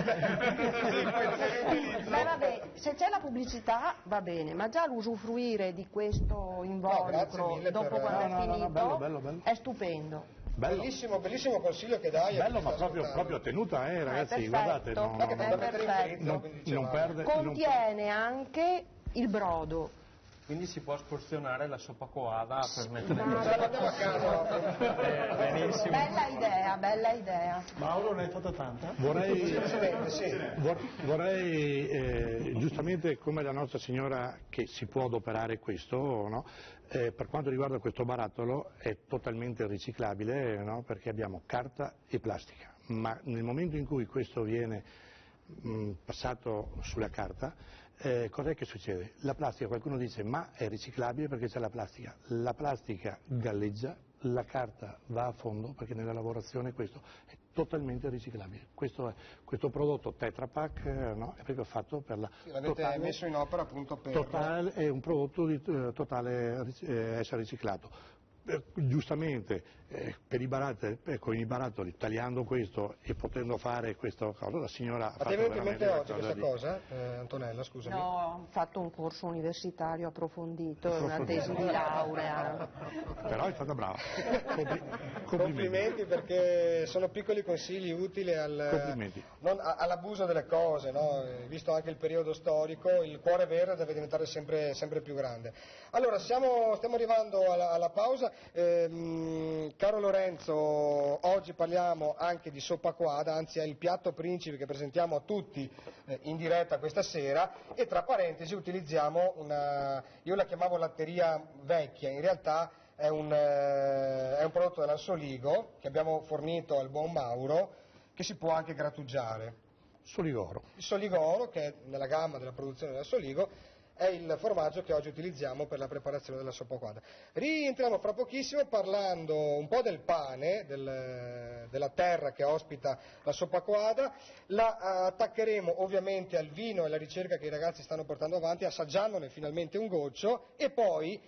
S5: vabbè, se c'è la pubblicità va bene, ma già l'usufruire di questo involucro dopo quando è finito
S12: bello.
S5: è stupendo.
S12: Bello.
S1: Bellissimo consiglio che dai.
S12: Bello, ma proprio tenuta, ragazzi, guardate.
S5: Non perde. Contiene anche il brodo.
S8: Quindi si può sporzionare la soppa coada per mettere in
S5: benissimo. Bella idea.
S3: Mauro, ne hai fatta tanta? Vorrei giustamente, come la Nostra Signora, che si può adoperare questo, no? Per quanto riguarda questo barattolo è totalmente riciclabile, no? Perché abbiamo carta e plastica, ma nel momento in cui questo viene passato sulla carta, cos'è che succede? La plastica, qualcuno dice, ma è riciclabile perché c'è la plastica galleggia, la carta va a fondo perché nella lavorazione questo è totalmente riciclabile. Questo prodotto Tetra Pak no, è proprio fatto per la
S1: l'avete messo in opera appunto per...
S3: è un prodotto di totale essere riciclato. Giustamente con i barattoli, tagliando questo e potendo fare questa cosa, la signora ha fatto
S1: veramente in mente oggi
S3: questa
S1: cosa? Antonella, scusami.
S5: No, ho fatto un corso universitario approfondito, una tesi di laurea.
S3: Però è stata brava.
S1: Complimenti, perché sono piccoli consigli utili all'abuso delle cose, no? Visto anche il periodo storico, il cuore verde deve diventare sempre più grande. Allora, stiamo arrivando alla pausa. Caro Lorenzo, oggi parliamo anche di soppa coada, anzi è il piatto principe che presentiamo a tutti in diretta questa sera, e tra parentesi utilizziamo io la chiamavo latteria vecchia, in realtà è un prodotto dell'Assoligo che abbiamo fornito al buon Mauro, che si può anche grattugiare.
S3: Soligoro.
S1: Il Soligoro, che è nella gamma della produzione dell'Assoligo, è il formaggio che oggi utilizziamo per la preparazione della soppa coada. Rientriamo fra pochissimo parlando un po' del pane, della terra che ospita la soppa coada. La attaccheremo ovviamente al vino e alla ricerca che i ragazzi stanno portando avanti, assaggiandone finalmente un goccio, e poi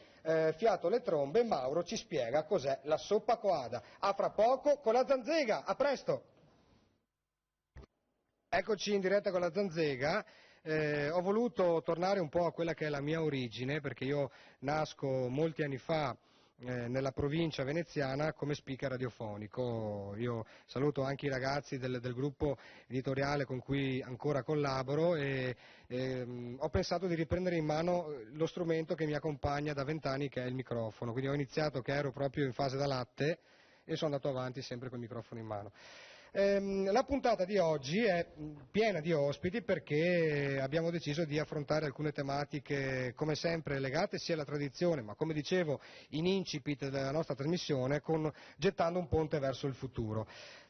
S1: fiato le trombe, Mauro ci spiega cos'è la soppa coada. A fra poco con la Zanzega, a presto! Eccoci in diretta con la Zanzega. Ho voluto tornare un po' a quella che è la mia origine, perché io nasco molti anni fa nella provincia veneziana come speaker radiofonico. Io saluto anche i ragazzi del gruppo editoriale con cui ancora collaboro, e ho pensato di riprendere in mano lo strumento che mi accompagna da 20 anni, che è il microfono. Quindi ho iniziato che ero proprio in fase da latte e sono andato avanti sempre col microfono in mano. La puntata di oggi è piena di ospiti perché abbiamo deciso di affrontare alcune tematiche come sempre legate sia alla tradizione, ma come dicevo in incipit della nostra trasmissione, gettando un ponte verso il futuro.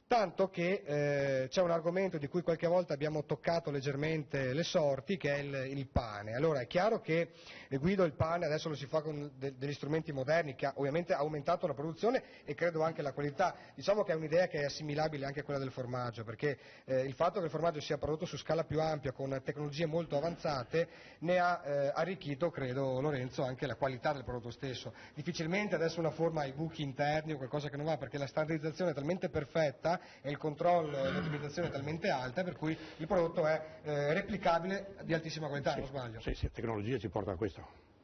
S1: Tanto che c'è un argomento di cui qualche volta abbiamo toccato leggermente le sorti, che è il pane. Allora è chiaro che Guido il pane adesso lo si fa con degli strumenti moderni, che ovviamente ha aumentato la produzione e credo anche la qualità. Diciamo che è un'idea che è assimilabile anche a quella del formaggio, perché il fatto che il formaggio sia prodotto su scala più ampia con tecnologie molto avanzate ne ha arricchito, credo Lorenzo, anche la qualità del prodotto stesso. Difficilmente adesso una forma ha i buchi interni o qualcosa che non va, perché la standardizzazione è talmente perfetta e il controllo e l'ottimizzazione è talmente alta, per cui il prodotto è replicabile, di altissima qualità, non sbaglio?
S3: Sì, la tecnologia ci porta a questo.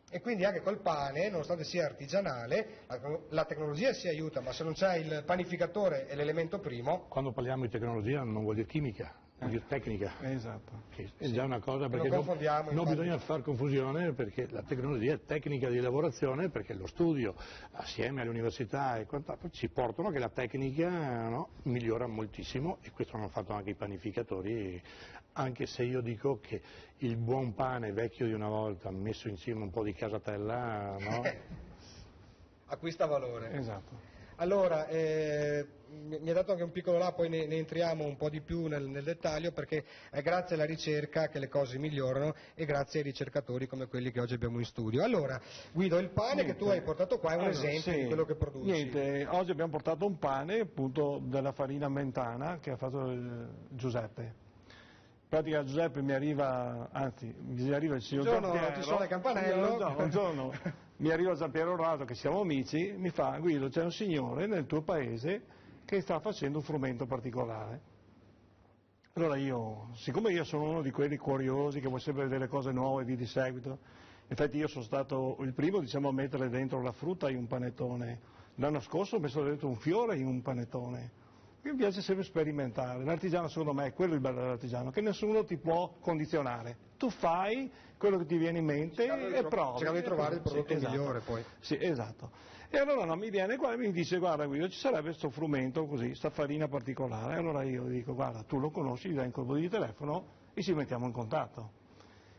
S1: E quindi anche col pane, nonostante sia artigianale, la tecnologia si aiuta, ma se non c'è il panificatore e l'elemento primo...
S3: Quando parliamo di tecnologia non vuol dire chimica, vuol dire tecnica.
S1: Esatto.
S3: Che è già una cosa, perché
S1: non
S3: bisogna far confusione, perché la tecnologia è tecnica di lavorazione, perché lo studio assieme alle università e quant'altro ci portano che la tecnica migliora moltissimo, e questo hanno fatto anche i panificatori, anche se io dico che il buon pane vecchio di una volta messo insieme un po' di casatella
S1: acquista valore.
S3: Esatto.
S1: Allora, mi ha dato anche un piccolo là, poi ne entriamo un po' di più nel dettaglio, perché è grazie alla ricerca che le cose migliorano e grazie ai ricercatori come quelli che oggi abbiamo in studio. Allora, Guido, il pane che tu hai portato qua è un esempio di quello che produci.
S3: Oggi abbiamo portato un pane appunto della farina mentana che ha fatto Giuseppe. In pratica Giuseppe mi arriva il signor Giampiero,
S1: ci suona il campanello.
S3: Un giorno mi arriva Giampiero Rato, che siamo amici, mi fa: Guido, c'è un signore nel tuo paese che sta facendo un frumento particolare. Allora siccome io sono uno di quelli curiosi che vuole sempre vedere cose nuove e via di seguito, infatti io sono stato il primo a mettere dentro la frutta in un panettone. L'anno scorso ho messo dentro un fiore in un panettone. Mi piace sempre sperimentare. L'artigiano secondo me è quello il bello dell'artigiano, che nessuno ti può condizionare. Tu fai quello che ti viene in mente e provi.
S1: Cercando di trovare il prodotto migliore poi.
S3: Sì, esatto. E allora no, mi viene qua e mi dice guarda Guido, ci sarebbe questo frumento così, questa farina particolare. E allora io dico guarda, tu lo conosci, gli dai un colpo di telefono e ci mettiamo in contatto.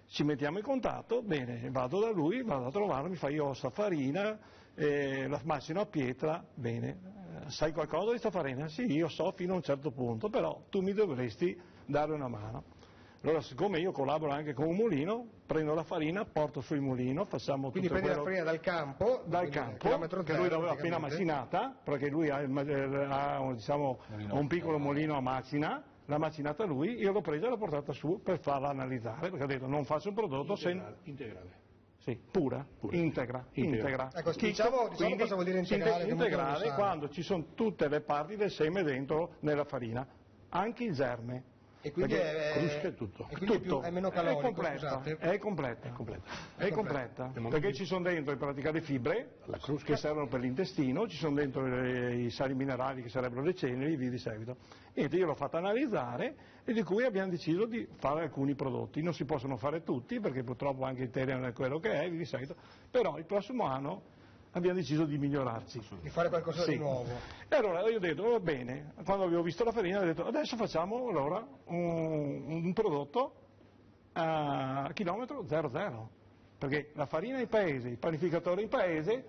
S3: Ci mettiamo in contatto, bene, vado da lui, vado a trovarlo, mi fa io ho sta farina, la macino a pietra, bene. Sai qualcosa di questa farina? Sì, io so fino a un certo punto, però tu mi dovresti dare una mano. Allora, siccome io collaboro anche con un mulino, prendo la farina, porto sul mulino, facciamo
S1: quindi
S3: tutto
S1: prendi la farina dal campo,
S3: che lui l'aveva appena macinata, perché lui ha diciamo, un piccolo mulino a macina, l'ha macinata lui, io l'ho presa e l'ho portata su per farla analizzare, perché ha detto non faccio un prodotto
S12: integrale.
S3: Sì, pura. Integra.
S1: Ecco, diciamo cosa vuol dire integrale.
S3: Integrale quando ci sono tutte le parti del seme dentro nella farina, anche il germe.
S1: E quindi
S12: è tutto.
S1: E quindi è meno calorico,
S3: è completa, perché ci sono dentro in pratica le fibre che servono per l'intestino, ci sono dentro i sali minerali che sarebbero le ceneri e via di seguito. Niente, io l'ho fatta analizzare e di cui abbiamo deciso di fare alcuni prodotti. Non si possono fare tutti perché purtroppo anche il terreno è quello che è, via di seguito, però il prossimo anno abbiamo deciso di migliorarci.
S1: Di fare qualcosa di nuovo.
S3: E allora io ho detto, va bene, quando avevo visto la farina ho detto, adesso facciamo allora un prodotto a chilometro 00, perché la farina in paese, il panificatore in paese,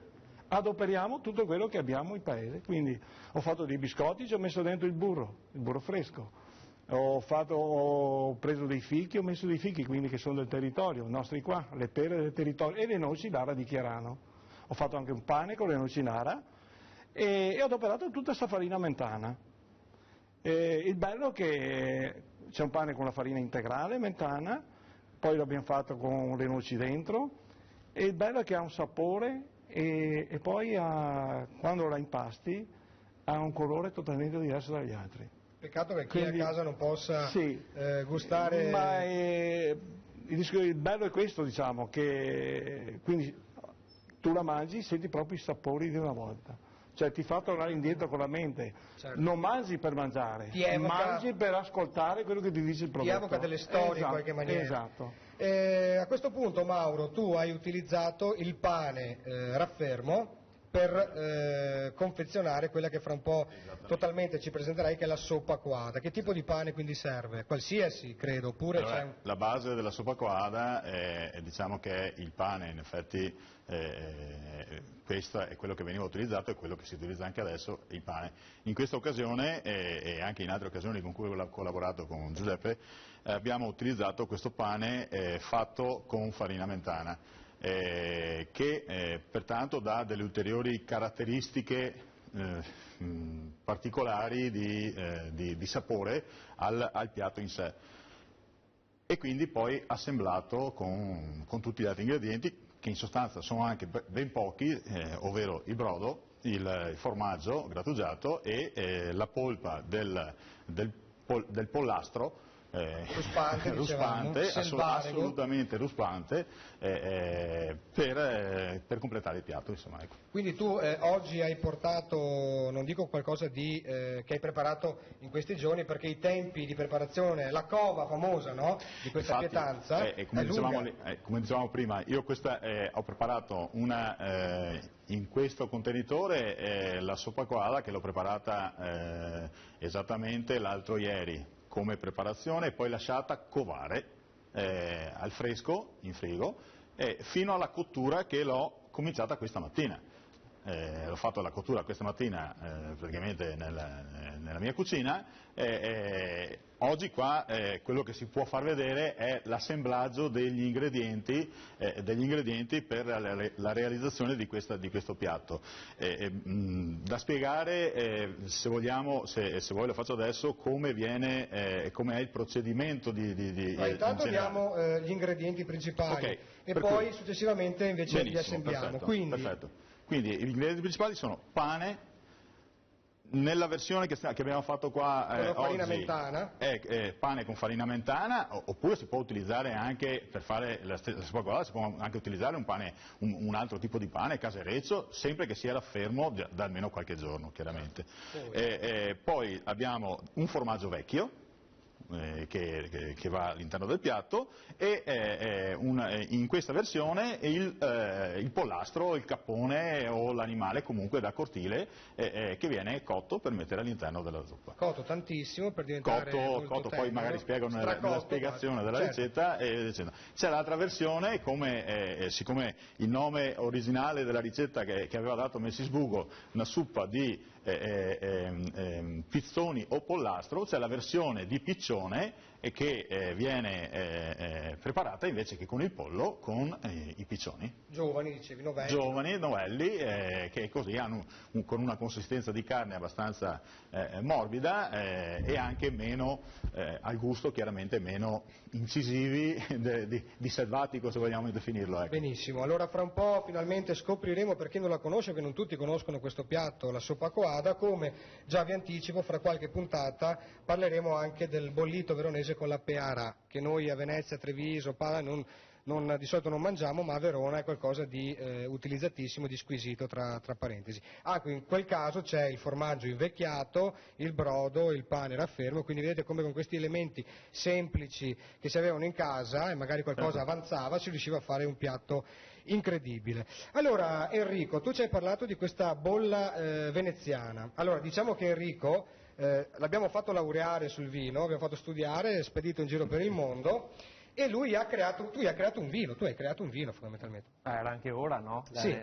S3: adoperiamo tutto quello che abbiamo in paese. Quindi ho fatto dei biscotti, ci ho messo dentro il burro fresco, ho preso dei fichi, ho messo dei fichi quindi che sono del territorio, i nostri qua, le pere del territorio, e le noci Lara di Chiarano. Ho fatto anche un pane con le noci Nara e ho adoperato tutta questa farina mentana. Il bello è che c'è un pane con la farina integrale mentana, poi l'abbiamo fatto con le noci dentro, e il bello è che ha un sapore e poi quando la impasti ha un colore totalmente diverso dagli altri.
S1: Peccato che chi a casa non possa gustare.
S3: Ma il bello è questo, diciamo, che quindi tu la mangi, senti proprio i sapori di una volta, cioè ti fa tornare indietro con la mente, non mangi per mangiare, mangi per ascoltare quello che ti dice il prodotto.
S1: Ti evoca delle storie in qualche maniera.
S3: Esatto.
S1: A questo punto, Mauro, tu hai utilizzato il pane raffermo per confezionare quella che fra un po' totalmente ci presenterai, che è la soppa quadra. Che tipo di pane quindi serve? Qualsiasi, credo, oppure
S10: allora,
S1: c'è
S10: la base della soppa quadra diciamo che è il pane, in effetti questo è quello che veniva utilizzato e quello che si utilizza anche adesso, il pane. In questa occasione e anche in altre occasioni con cui ho collaborato con Giuseppe abbiamo utilizzato questo pane fatto con farina mentana, che pertanto dà delle ulteriori caratteristiche particolari di sapore al piatto in sé, e quindi poi assemblato con tutti gli altri ingredienti, che in sostanza sono anche ben pochi, ovvero il brodo, il formaggio grattugiato e la polpa del pollastro,
S1: ruspante,
S10: assolutamente ruspante, per completare il piatto, insomma, ecco.
S1: Quindi tu oggi hai portato, non dico qualcosa che hai preparato in questi giorni, perché i tempi di preparazione, la cova famosa, no? Di questa pietanza
S10: come dicevamo prima, io ho preparato in questo contenitore la soppa quadra, che l'ho preparata esattamente l'altro ieri come preparazione, e poi lasciata covare al fresco in frigo fino alla cottura, che l'ho cominciata questa mattina. Ho fatto la cottura questa mattina praticamente nella mia cucina. Oggi qua quello che si può far vedere è l'assemblaggio degli ingredienti per la realizzazione di questo piatto. Da spiegare, se vogliamo, se vuoi lo faccio adesso, come è il procedimento
S1: intanto diamo gli ingredienti principali, e poi successivamente invece li assembliamo.
S10: Perfetto. Quindi gli ingredienti principali sono pane, Nella versione che abbiamo fatto qua
S1: farina
S10: oggi
S1: mentana?
S10: È pane con farina mentana, oppure si può utilizzare anche, per fare la sopa si può anche utilizzare un altro tipo di pane casereccio, sempre che sia fermo da almeno qualche giorno, chiaramente. Poi abbiamo un formaggio vecchio, che va all'interno del piatto, e in questa versione il pollastro, il cappone o l'animale comunque da cortile che viene cotto per mettere all'interno della zuppa.
S1: Cotto tantissimo per diventare
S10: cotto poi magari spiego nella spiegazione della ricetta. C'è l'altra versione, siccome il nome originale della ricetta che aveva dato Mrs. Bugo, una zuppa di pizzoni o pollastro, c'è la versione di piccione che viene preparata invece che con il pollo con i piccioni.
S1: Giovani, dicevi, novelli.
S10: Giovani, novelli, che così hanno con una consistenza di carne abbastanza morbida e anche meno, al gusto chiaramente meno incisivi di selvatico, se vogliamo definirlo. Ecco.
S1: Benissimo, allora fra un po' finalmente scopriremo, per chi non la conosce, che non tutti conoscono questo piatto, la sopa coada, come già vi anticipo, fra qualche puntata parleremo anche del bollito veronese con la peara, che noi a Venezia, Treviso, di solito non mangiamo, ma a Verona è qualcosa di utilizzatissimo, di squisito, tra parentesi. In quel caso c'è il formaggio invecchiato, il brodo, il pane raffermo, quindi vedete come con questi elementi semplici che si avevano in casa e magari qualcosa avanzava, si riusciva a fare un piatto incredibile. Allora Enrico, tu ci hai parlato di questa bolla veneziana. Allora diciamo che Enrico l'abbiamo fatto laureare sul vino, abbiamo fatto studiare, spedito in giro per il mondo, e tu hai creato un vino fondamentalmente.
S8: Era anche ora, no?
S1: Sì,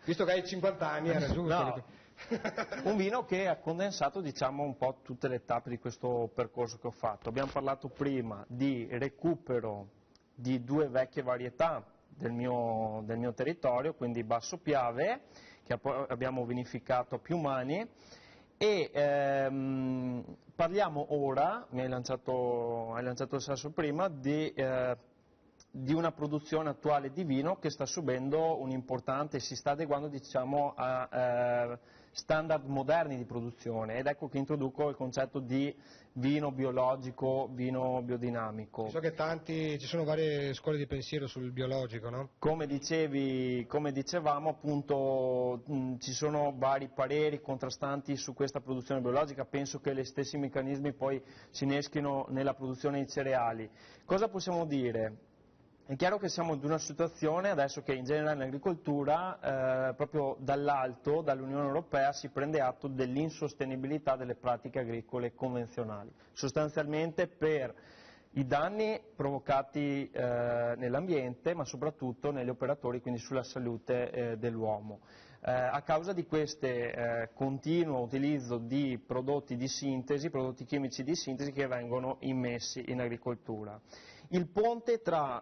S1: visto che hai 50 anni era giusto.
S8: No. Un vino che ha condensato, diciamo, un po' tutte le tappe di questo percorso che ho fatto. Abbiamo parlato prima di recupero di 2 vecchie varietà del mio territorio, quindi Basso Piave, che abbiamo vinificato a più mani, e parliamo ora, hai lanciato il sasso prima, di una produzione attuale di vino che sta subendo si sta adeguando, diciamo, a standard moderni di produzione, ed ecco che introduco il concetto di vino biologico, vino biodinamico.
S1: So che ci sono varie scuole di pensiero sul biologico, no?
S8: Come dicevamo, appunto, ci sono vari pareri contrastanti su questa produzione biologica, penso che gli stessi meccanismi poi si inneschino nella produzione di cereali. Cosa possiamo dire? È chiaro che siamo in una situazione adesso che in generale in agricoltura, proprio dall'alto, dall'Unione Europea, si prende atto dell'insostenibilità delle pratiche agricole convenzionali, sostanzialmente per i danni provocati nell'ambiente, ma soprattutto negli operatori, quindi sulla salute dell'uomo. A causa di questo continuo utilizzo di prodotti di sintesi, prodotti chimici di sintesi che vengono immessi in agricoltura. Il ponte tra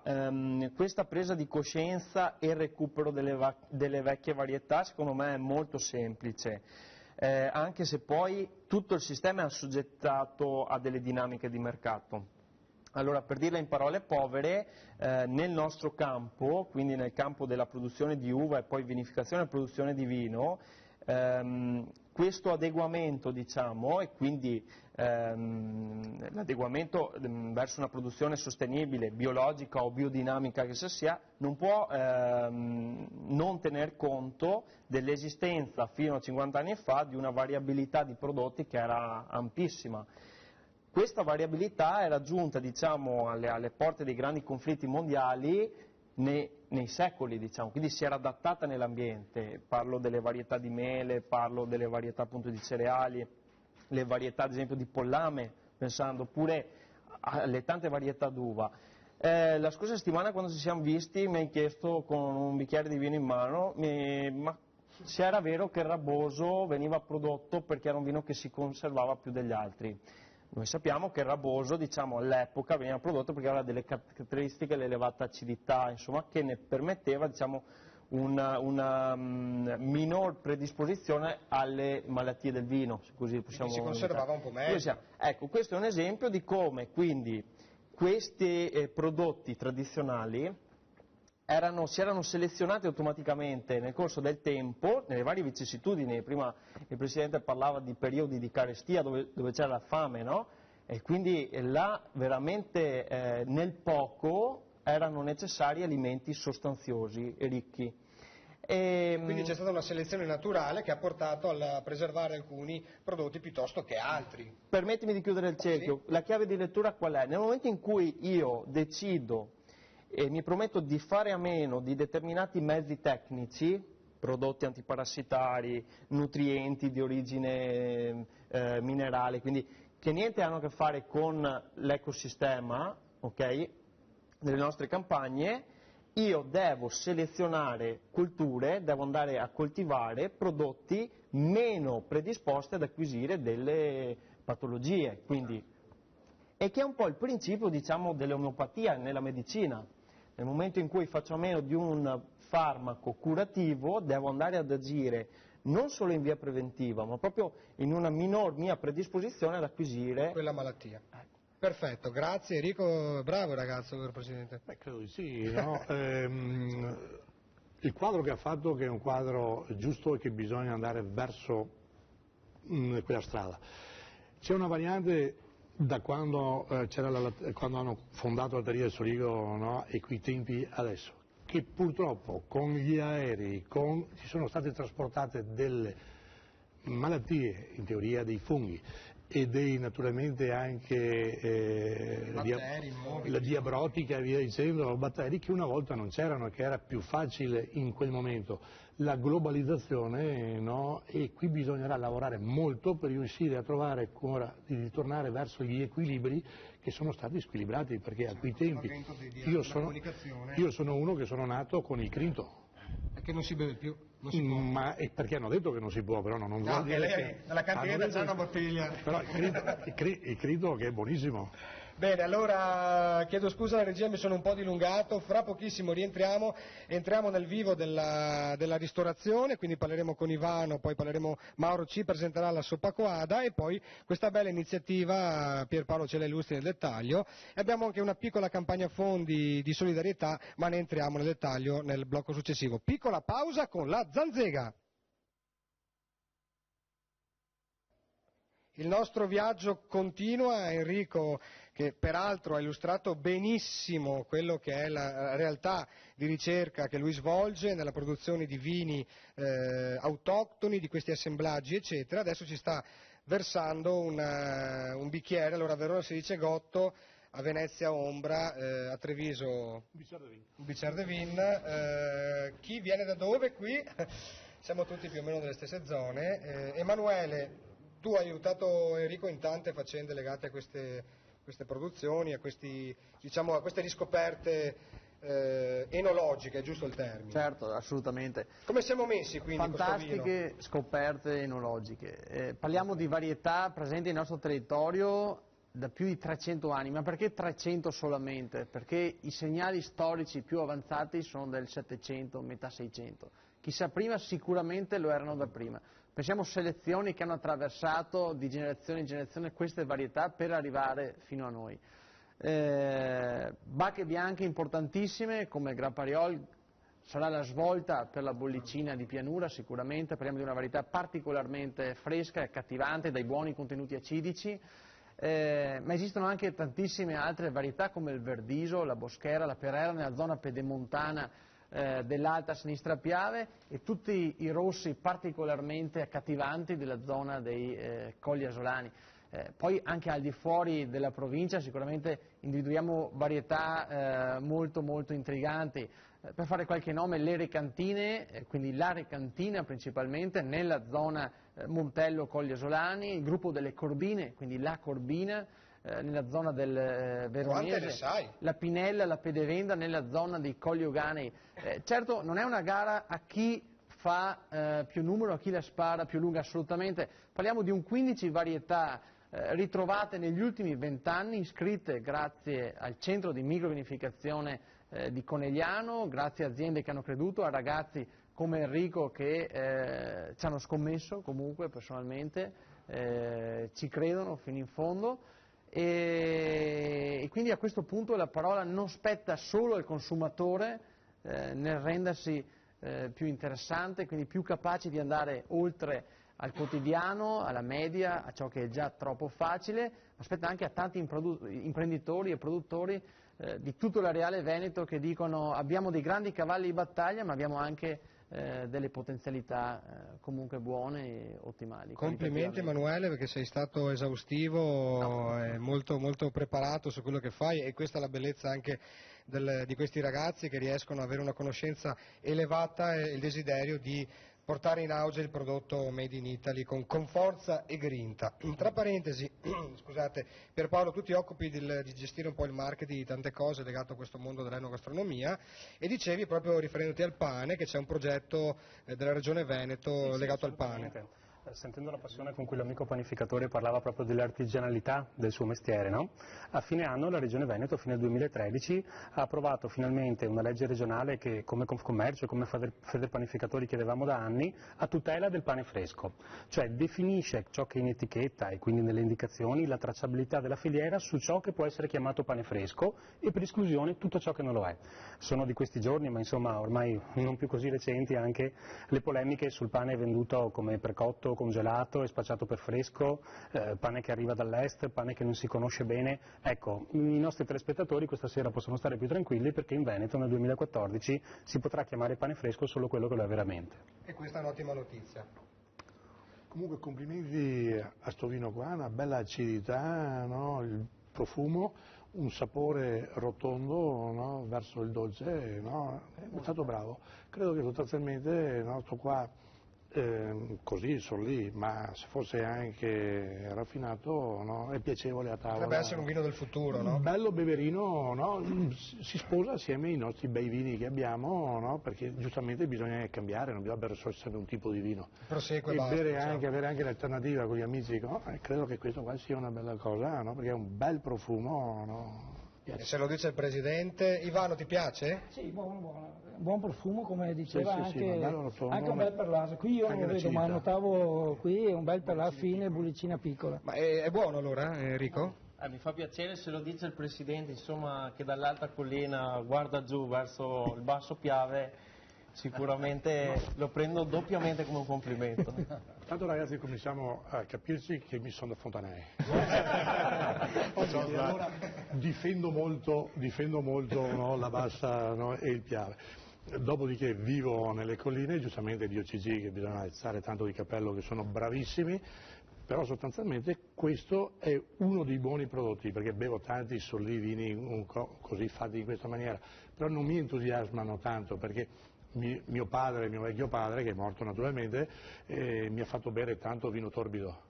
S8: questa presa di coscienza e il recupero delle vecchie varietà secondo me è molto semplice, anche se poi tutto il sistema è assoggettato a delle dinamiche di mercato. Allora, per dirla in parole povere, nel nostro campo, quindi nel campo della produzione di uva e poi vinificazione e produzione di vino, questo adeguamento, diciamo, e quindi l'adeguamento verso una produzione sostenibile, biologica o biodinamica che sia, non può non tener conto dell'esistenza fino a 50 anni fa di una variabilità di prodotti che era ampissima. Questa variabilità era giunta, diciamo, alle porte dei grandi conflitti mondiali nei secoli, diciamo, quindi si era adattata nell'ambiente. Parlo delle varietà di mele, parlo delle varietà appunto di cereali, le varietà ad esempio di pollame, pensando pure alle tante varietà d'uva. La scorsa settimana quando ci siamo visti mi hai chiesto con un bicchiere di vino in mano, ma se era vero che il Raboso veniva prodotto perché era un vino che si conservava più degli altri. Noi sappiamo che il Raboso, diciamo, all'epoca veniva prodotto perché aveva delle caratteristiche, l'elevata acidità, insomma, che ne permetteva, diciamo, una minor predisposizione alle malattie del vino, se così possiamo dire.
S1: Si conservava un po' meglio.
S8: Ecco, questo è un esempio di come quindi questi prodotti tradizionali si erano selezionati automaticamente nel corso del tempo, nelle varie vicissitudini. Prima il Presidente parlava di periodi di carestia dove c'era la fame, no? E quindi là veramente nel poco erano necessari alimenti sostanziosi e ricchi.
S1: Quindi c'è stata una selezione naturale che ha portato a preservare alcuni prodotti piuttosto che altri.
S8: Permettimi di chiudere il cerchio.
S1: Sì.
S8: La chiave di lettura qual è? Nel momento in cui io decido e mi prometto di fare a meno di determinati mezzi tecnici, prodotti antiparassitari, nutrienti di origine minerale, quindi che niente hanno a che fare con l'ecosistema, ok, delle nostre campagne, io devo selezionare culture, devo andare a coltivare prodotti meno predisposti ad acquisire delle patologie, quindi, e che è un po' il principio, diciamo, dell'omeopatia nella medicina. Nel momento in cui faccio a meno di un farmaco curativo, devo andare ad agire non solo in via preventiva, ma proprio in una minor mia predisposizione ad acquisire
S1: quella malattia. Perfetto, grazie Enrico, bravo ragazzo, Presidente.
S12: Credo di sì, no? Il quadro che ha fatto, che è un quadro giusto e che bisogna andare verso quella strada. C'è una variante da quando, quando hanno fondato l'Alteria del Soligo, no? E quei tempi adesso, che purtroppo con gli aerei ci sono state trasportate delle malattie, in teoria dei funghi, e dei naturalmente anche la diabrotica e via dicendo, batteri che una volta non c'erano e che era più facile in quel momento. La globalizzazione, no? E qui bisognerà lavorare molto per riuscire a trovare ancora di ritornare verso gli equilibri che sono stati squilibrati, perché a quei tempi io sono uno che sono nato con il Crinto.
S1: Che non si beve più, non si può.
S12: Ma è perché hanno detto che non si può, però non vuol dire
S1: lei
S12: che...
S1: nella cantina c'è una bottiglia.
S12: Però il Crinto che è buonissimo.
S1: Bene, allora chiedo scusa alla regia, mi sono un po' dilungato, fra pochissimo entriamo nel vivo della ristorazione, quindi parleremo con Ivano, poi Mauro ci presenterà la soppa coada e poi questa bella iniziativa Pierpaolo ce la illustri nel dettaglio. E abbiamo anche una piccola campagna fondi di solidarietà, ma ne entriamo nel dettaglio nel blocco successivo. Piccola pausa con la Zanzega. Il nostro viaggio continua, Enrico, che peraltro ha illustrato benissimo quello che è la realtà di ricerca che lui svolge nella produzione di vini autoctoni, di questi assemblaggi, eccetera. Adesso ci sta versando un bicchiere, allora a Verona si dice gotto, a Venezia ombra, a Treviso un bicchiere de vin. Chi viene da dove qui? Siamo tutti più o meno nelle stesse zone. Emanuele, tu hai aiutato Enrico in tante faccende legate a queste produzioni, a queste riscoperte enologiche, è giusto il termine?
S9: Certo, assolutamente.
S1: Come siamo messi quindi?
S9: Fantastiche scoperte enologiche. Parliamo di varietà presenti nel nostro territorio da più di 300 anni, ma perché 300 solamente? Perché i segnali storici più avanzati sono del 700, metà 600. Chissà prima, sicuramente lo erano da prima. Pensiamo a selezioni che hanno attraversato di generazione in generazione queste varietà per arrivare fino a noi. Bacche bianche importantissime come il Gran Pariol, sarà la svolta per la bollicina di pianura sicuramente, parliamo di una varietà particolarmente fresca e accattivante dai buoni contenuti acidici, ma esistono anche tantissime altre varietà come il Verdiso, la Boschera, la Perera nella zona pedemontana dell'Alta Sinistra Piave e tutti i rossi particolarmente accattivanti della zona dei Colli Asolani. Poi anche al di fuori della provincia sicuramente individuiamo varietà molto molto intriganti. Per fare qualche nome, le recantine, quindi la recantina principalmente nella zona Montello Colli Asolani, il gruppo delle corbine, quindi la corbina nella zona del Veronese, la Pinella, la Pedevenda nella zona dei Colli Euganei. Certo non è una gara a chi fa più numero, a chi la spara più lunga, assolutamente. Parliamo di un 15 varietà ritrovate negli ultimi 20 anni, iscritte grazie al centro di microvinificazione di Conegliano, grazie a aziende che hanno creduto, a ragazzi come Enrico che ci hanno scommesso comunque personalmente, ci credono fino in fondo. E quindi a questo punto la parola non spetta solo al consumatore, nel rendersi più interessante, quindi più capaci di andare oltre al quotidiano, alla media, a ciò che è già troppo facile, ma spetta anche a tanti imprenditori e produttori di tutto l'areale veneto che dicono abbiamo dei grandi cavalli di battaglia ma abbiamo anche delle potenzialità comunque buone e ottimali.
S1: Complimenti Emanuele, perché sei stato esaustivo, molto, molto preparato su quello che fai, e questa è la bellezza anche di questi ragazzi, che riescono ad avere una conoscenza elevata e il desiderio di portare in auge il prodotto made in Italy con forza e grinta. Tra parentesi, scusate, Pierpaolo, tu ti occupi di gestire un po' il marketing di tante cose legato a questo mondo dell'enogastronomia, e dicevi, proprio riferendoti al pane, che c'è un progetto della regione Veneto legato al pane.
S6: Sentendo la passione con cui l'amico panificatore parlava proprio dell'artigianalità del suo mestiere, no? A fine anno la Regione Veneto, fino al 2013, ha approvato finalmente una legge regionale che, come Confcommercio e come Federpanificatori chiedevamo da anni, a tutela del pane fresco, cioè definisce ciò che è in etichetta e quindi nelle indicazioni la tracciabilità della filiera su ciò che può essere chiamato pane fresco e per esclusione tutto ciò che non lo è. Sono di questi giorni, ma insomma ormai non più così recenti, anche le polemiche sul pane venduto come precotto, congelato e spacciato per fresco, pane che arriva dall'est, pane che non si conosce bene. Ecco, i nostri telespettatori questa sera possono stare più tranquilli, perché in Veneto nel 2014 si potrà chiamare pane fresco solo quello che lo è veramente.
S1: E questa è un'ottima notizia.
S12: Comunque complimenti a sto vino qua, una bella acidità, no? Il profumo, un sapore rotondo, no? Verso il dolce, no? È stato bravo. Credo che sostanzialmente sto qua così, sono lì, ma se fosse anche raffinato, no? È piacevole a tavola.
S1: Potrebbe essere un vino del futuro, no?
S12: Un bello beverino, no? Si sposa assieme ai nostri bei vini che abbiamo, no? Perché giustamente bisogna cambiare, non bisogna bere solo sempre un tipo di vino.
S1: Prosegue
S12: e
S1: basta,
S12: bere anche, avere anche l'alternativa con gli amici, no? Credo che questo qua sia una bella cosa, no? Perché è un bel profumo, no?
S1: E se lo dice il Presidente. Ivano, ti piace?
S2: Sì, buon profumo, come diceva,
S12: sì,
S2: anche un bel perlato. Qui io non lo vedo, ma notavo qui un bel perlato fine, bollicina piccola.
S1: Ma è buono allora, Enrico?
S8: Mi fa piacere se lo dice il Presidente, insomma, che dall'alta collina guarda giù verso il basso Piave. Sicuramente lo prendo doppiamente come un complimento.
S12: Tanto ragazzi cominciamo a capirci che mi sono da Fontanei. Allora, difendo molto no, la Bassa, no, e il Piave. Dopodiché vivo nelle colline, giustamente gli OCG, che bisogna alzare tanto di cappello, che sono bravissimi, però sostanzialmente questo è uno dei buoni prodotti, perché bevo tanti sollivini così fatti in questa maniera, però non mi entusiasmano tanto, perché mio vecchio padre, che è morto naturalmente, mi ha fatto bere tanto vino torbido.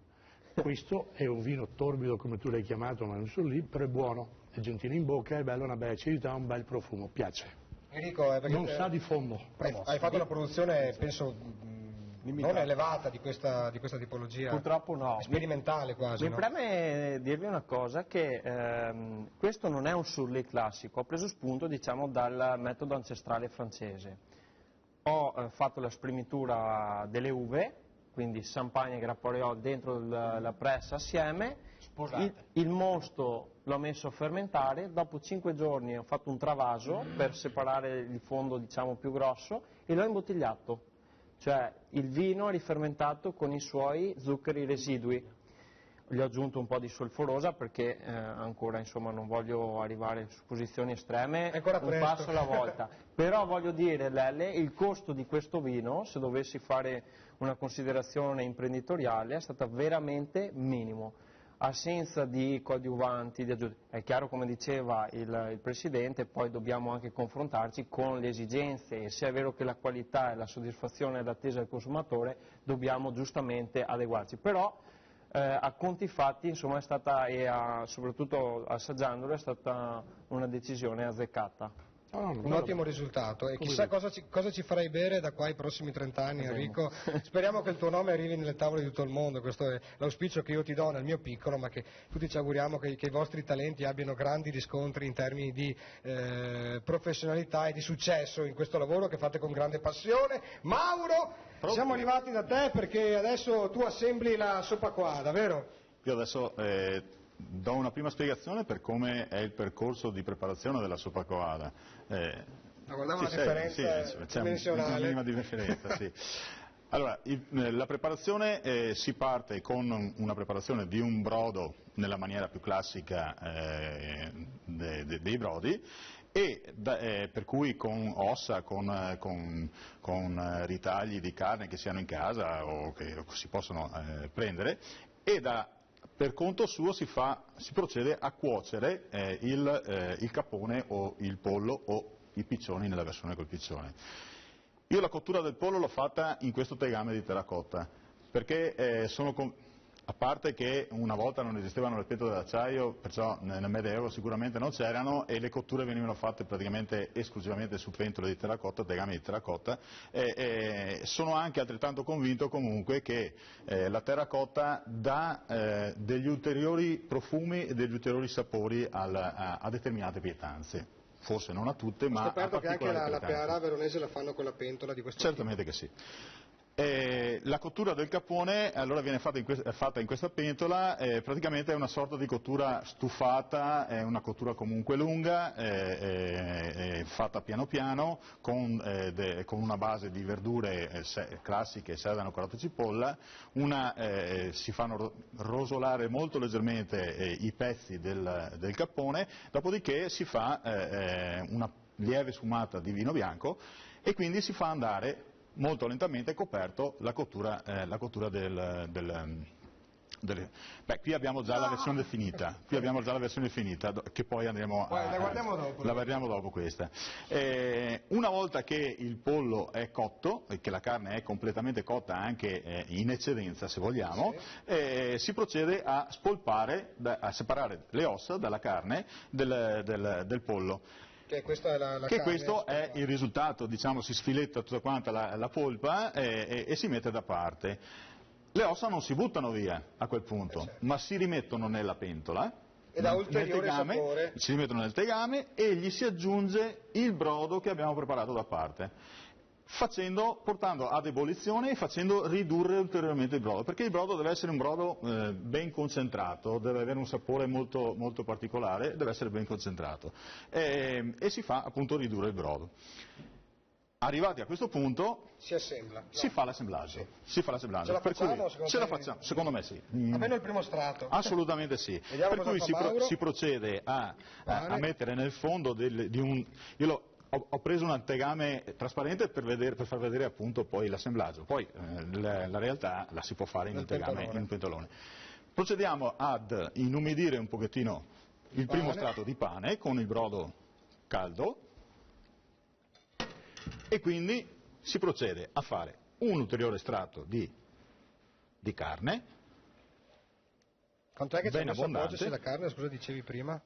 S12: Questo è un vino torbido, come tu l'hai chiamato, ma non sono lì, però è buono, è gentile in bocca, è bello, una bella acidità, un bel profumo, piace.
S1: Enrico,
S12: non sa di fondo.
S1: Hai fatto una produzione, penso, non elevata di questa tipologia.
S8: Purtroppo no.
S1: Sperimentale quasi.
S8: Mi preme dirvi una cosa, che questo non è un surlé classico, ho preso spunto, diciamo, dal metodo ancestrale francese. Ho fatto la spremitura delle uve, quindi champagne e grappareol dentro la pressa assieme, il mosto l'ho messo a fermentare, dopo 5 giorni ho fatto un travaso per separare il fondo, diciamo, più grosso, e l'ho imbottigliato, cioè il vino rifermentato con i suoi zuccheri residui. Gli ho aggiunto un po' di solforosa perché ancora, insomma, non voglio arrivare su posizioni estreme, un passo alla volta. Però voglio dire, Lelle, il costo di questo vino, se dovessi fare una considerazione imprenditoriale, è stato veramente minimo. Assenza di coadiuvanti, è chiaro, come diceva il Presidente, poi dobbiamo anche confrontarci con le esigenze, e se è vero che la qualità e la soddisfazione è l'attesa del consumatore, dobbiamo giustamente adeguarci. Però a conti fatti, insomma, è stata, soprattutto assaggiandolo, è stata una decisione azzeccata.
S1: Un ottimo risultato, e chissà cosa ci farai bere da qua ai prossimi 30 anni, Enrico. Speriamo che il tuo nome arrivi nelle tavole di tutto il mondo, questo è l'auspicio che io ti do nel mio piccolo, ma che tutti ci auguriamo che i vostri talenti abbiano grandi riscontri in termini di professionalità e di successo in questo lavoro che fate con grande passione. Mauro, siamo arrivati da te perché adesso tu assembli la sopaquada, vero?
S10: Io adesso do una prima spiegazione per come è il percorso di preparazione della sopaquada.
S1: Guardiamo
S10: Ci
S1: la
S10: sei,
S1: differenza
S10: c'è
S1: dimensionale.
S10: una minima differenza, sì. Allora, la preparazione si parte con una preparazione di un brodo nella maniera più classica dei brodi, per cui con ossa, con ritagli di carne che siano in casa o che si possono prendere, e per conto suo si procede a cuocere il capone o il pollo o i piccioni nella versione col piccione. Io la cottura del pollo l'ho fatta in questo tegame di terracotta, perché a parte che una volta non esistevano le pentole d'acciaio, perciò nel Medioevo sicuramente non c'erano, e le cotture venivano fatte praticamente esclusivamente su pentole di terracotta, tegami di terracotta, sono anche altrettanto convinto comunque che la terracotta dà degli ulteriori profumi e degli ulteriori sapori a determinate pietanze. Forse non a tutte, ma a
S1: particolari. Ho scoperto che anche la
S10: pietanze.
S1: peara veronese la fanno con la pentola di questo
S10: Certamente che sì. La cottura del capone allora viene fatta in questa pentola, praticamente è una sorta di cottura stufata, è una cottura comunque lunga, fatta piano piano, con una base di verdure classiche, sedano, carote e cipolla, si fanno rosolare molto leggermente i pezzi del cappone, dopodiché si fa una lieve sfumata di vino bianco e quindi si fa andare molto lentamente coperto la cottura qui abbiamo già la versione finita, che poi andremo la guardiamo dopo questa. Una volta che il pollo è cotto e che la carne è completamente cotta anche in eccedenza se vogliamo, si procede a spolpare, a separare le ossa dalla carne del pollo.
S1: Che questa è la
S10: che
S1: carne,
S10: questo è il risultato, diciamo, si sfiletta tutta quanta la polpa e si mette da parte. Le ossa non si buttano via a quel punto, ma si rimettono nella pentola,
S1: e da ulteriore sapore.
S10: Si rimettono nel tegame e gli si aggiunge il brodo che abbiamo preparato da parte. Portando ad ebollizione e facendo ridurre ulteriormente il brodo, perché il brodo deve essere un brodo ben concentrato, deve avere un sapore molto, molto particolare, deve essere ben concentrato e si fa appunto ridurre il brodo. Arrivati a questo punto si fa l'assemblaggio.
S1: Ce la facciamo?
S10: Ce la facciamo, secondo me sì.
S1: Almeno il primo strato.
S10: Assolutamente sì.
S1: Vediamo
S10: per cui si procede a mettere nel fondo di un... Ho preso un tegame trasparente per far vedere appunto poi l'assemblaggio, poi la realtà la si può fare in un tegame, in un pentolone. Procediamo ad inumidire un pochettino il primo strato di pane con il brodo caldo e quindi si procede a fare un ulteriore strato di carne.
S1: Quant'è che
S10: ben abbondante.
S1: Se la carne, scusa, dicevi prima?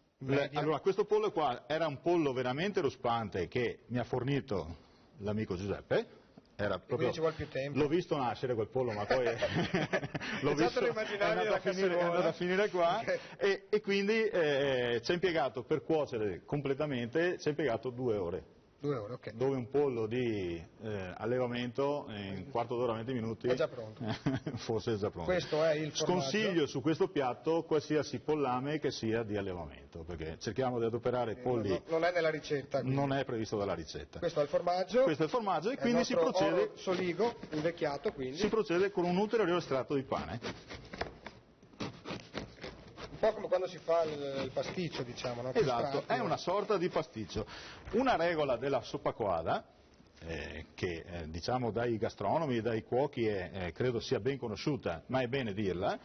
S10: Allora, questo pollo qua era un pollo veramente ruspante che mi ha fornito l'amico Giuseppe.
S1: Quindi ci vuole più tempo.
S10: L'ho visto nascere quel pollo, ma poi l'ho visto, è andato a finire qua, okay. e quindi ci ha impiegato per cuocere completamente, ci ha impiegato 2 ore.
S1: 2 ore, ok.
S10: Dove un pollo di allevamento in un quarto d'ora, 20 minuti
S1: è già pronto.
S10: Forse è già pronto.
S1: Questo è il formaggio.
S10: Sconsiglio su questo piatto qualsiasi pollame che sia di allevamento, perché cerchiamo di adoperare polli.
S1: Non è nella ricetta. Quindi.
S10: Non è previsto dalla ricetta.
S1: Questo è il formaggio.
S10: Questo è il formaggio e quindi si procede.
S1: Soligo invecchiato, quindi.
S10: Si procede con un ulteriore strato di pane.
S1: Un po' come quando si fa il pasticcio, diciamo, no?
S10: Esatto, è una sorta di pasticcio. Una regola della soppacoada, che diciamo dai gastronomi e dai cuochi credo sia ben conosciuta, ma è bene dirla,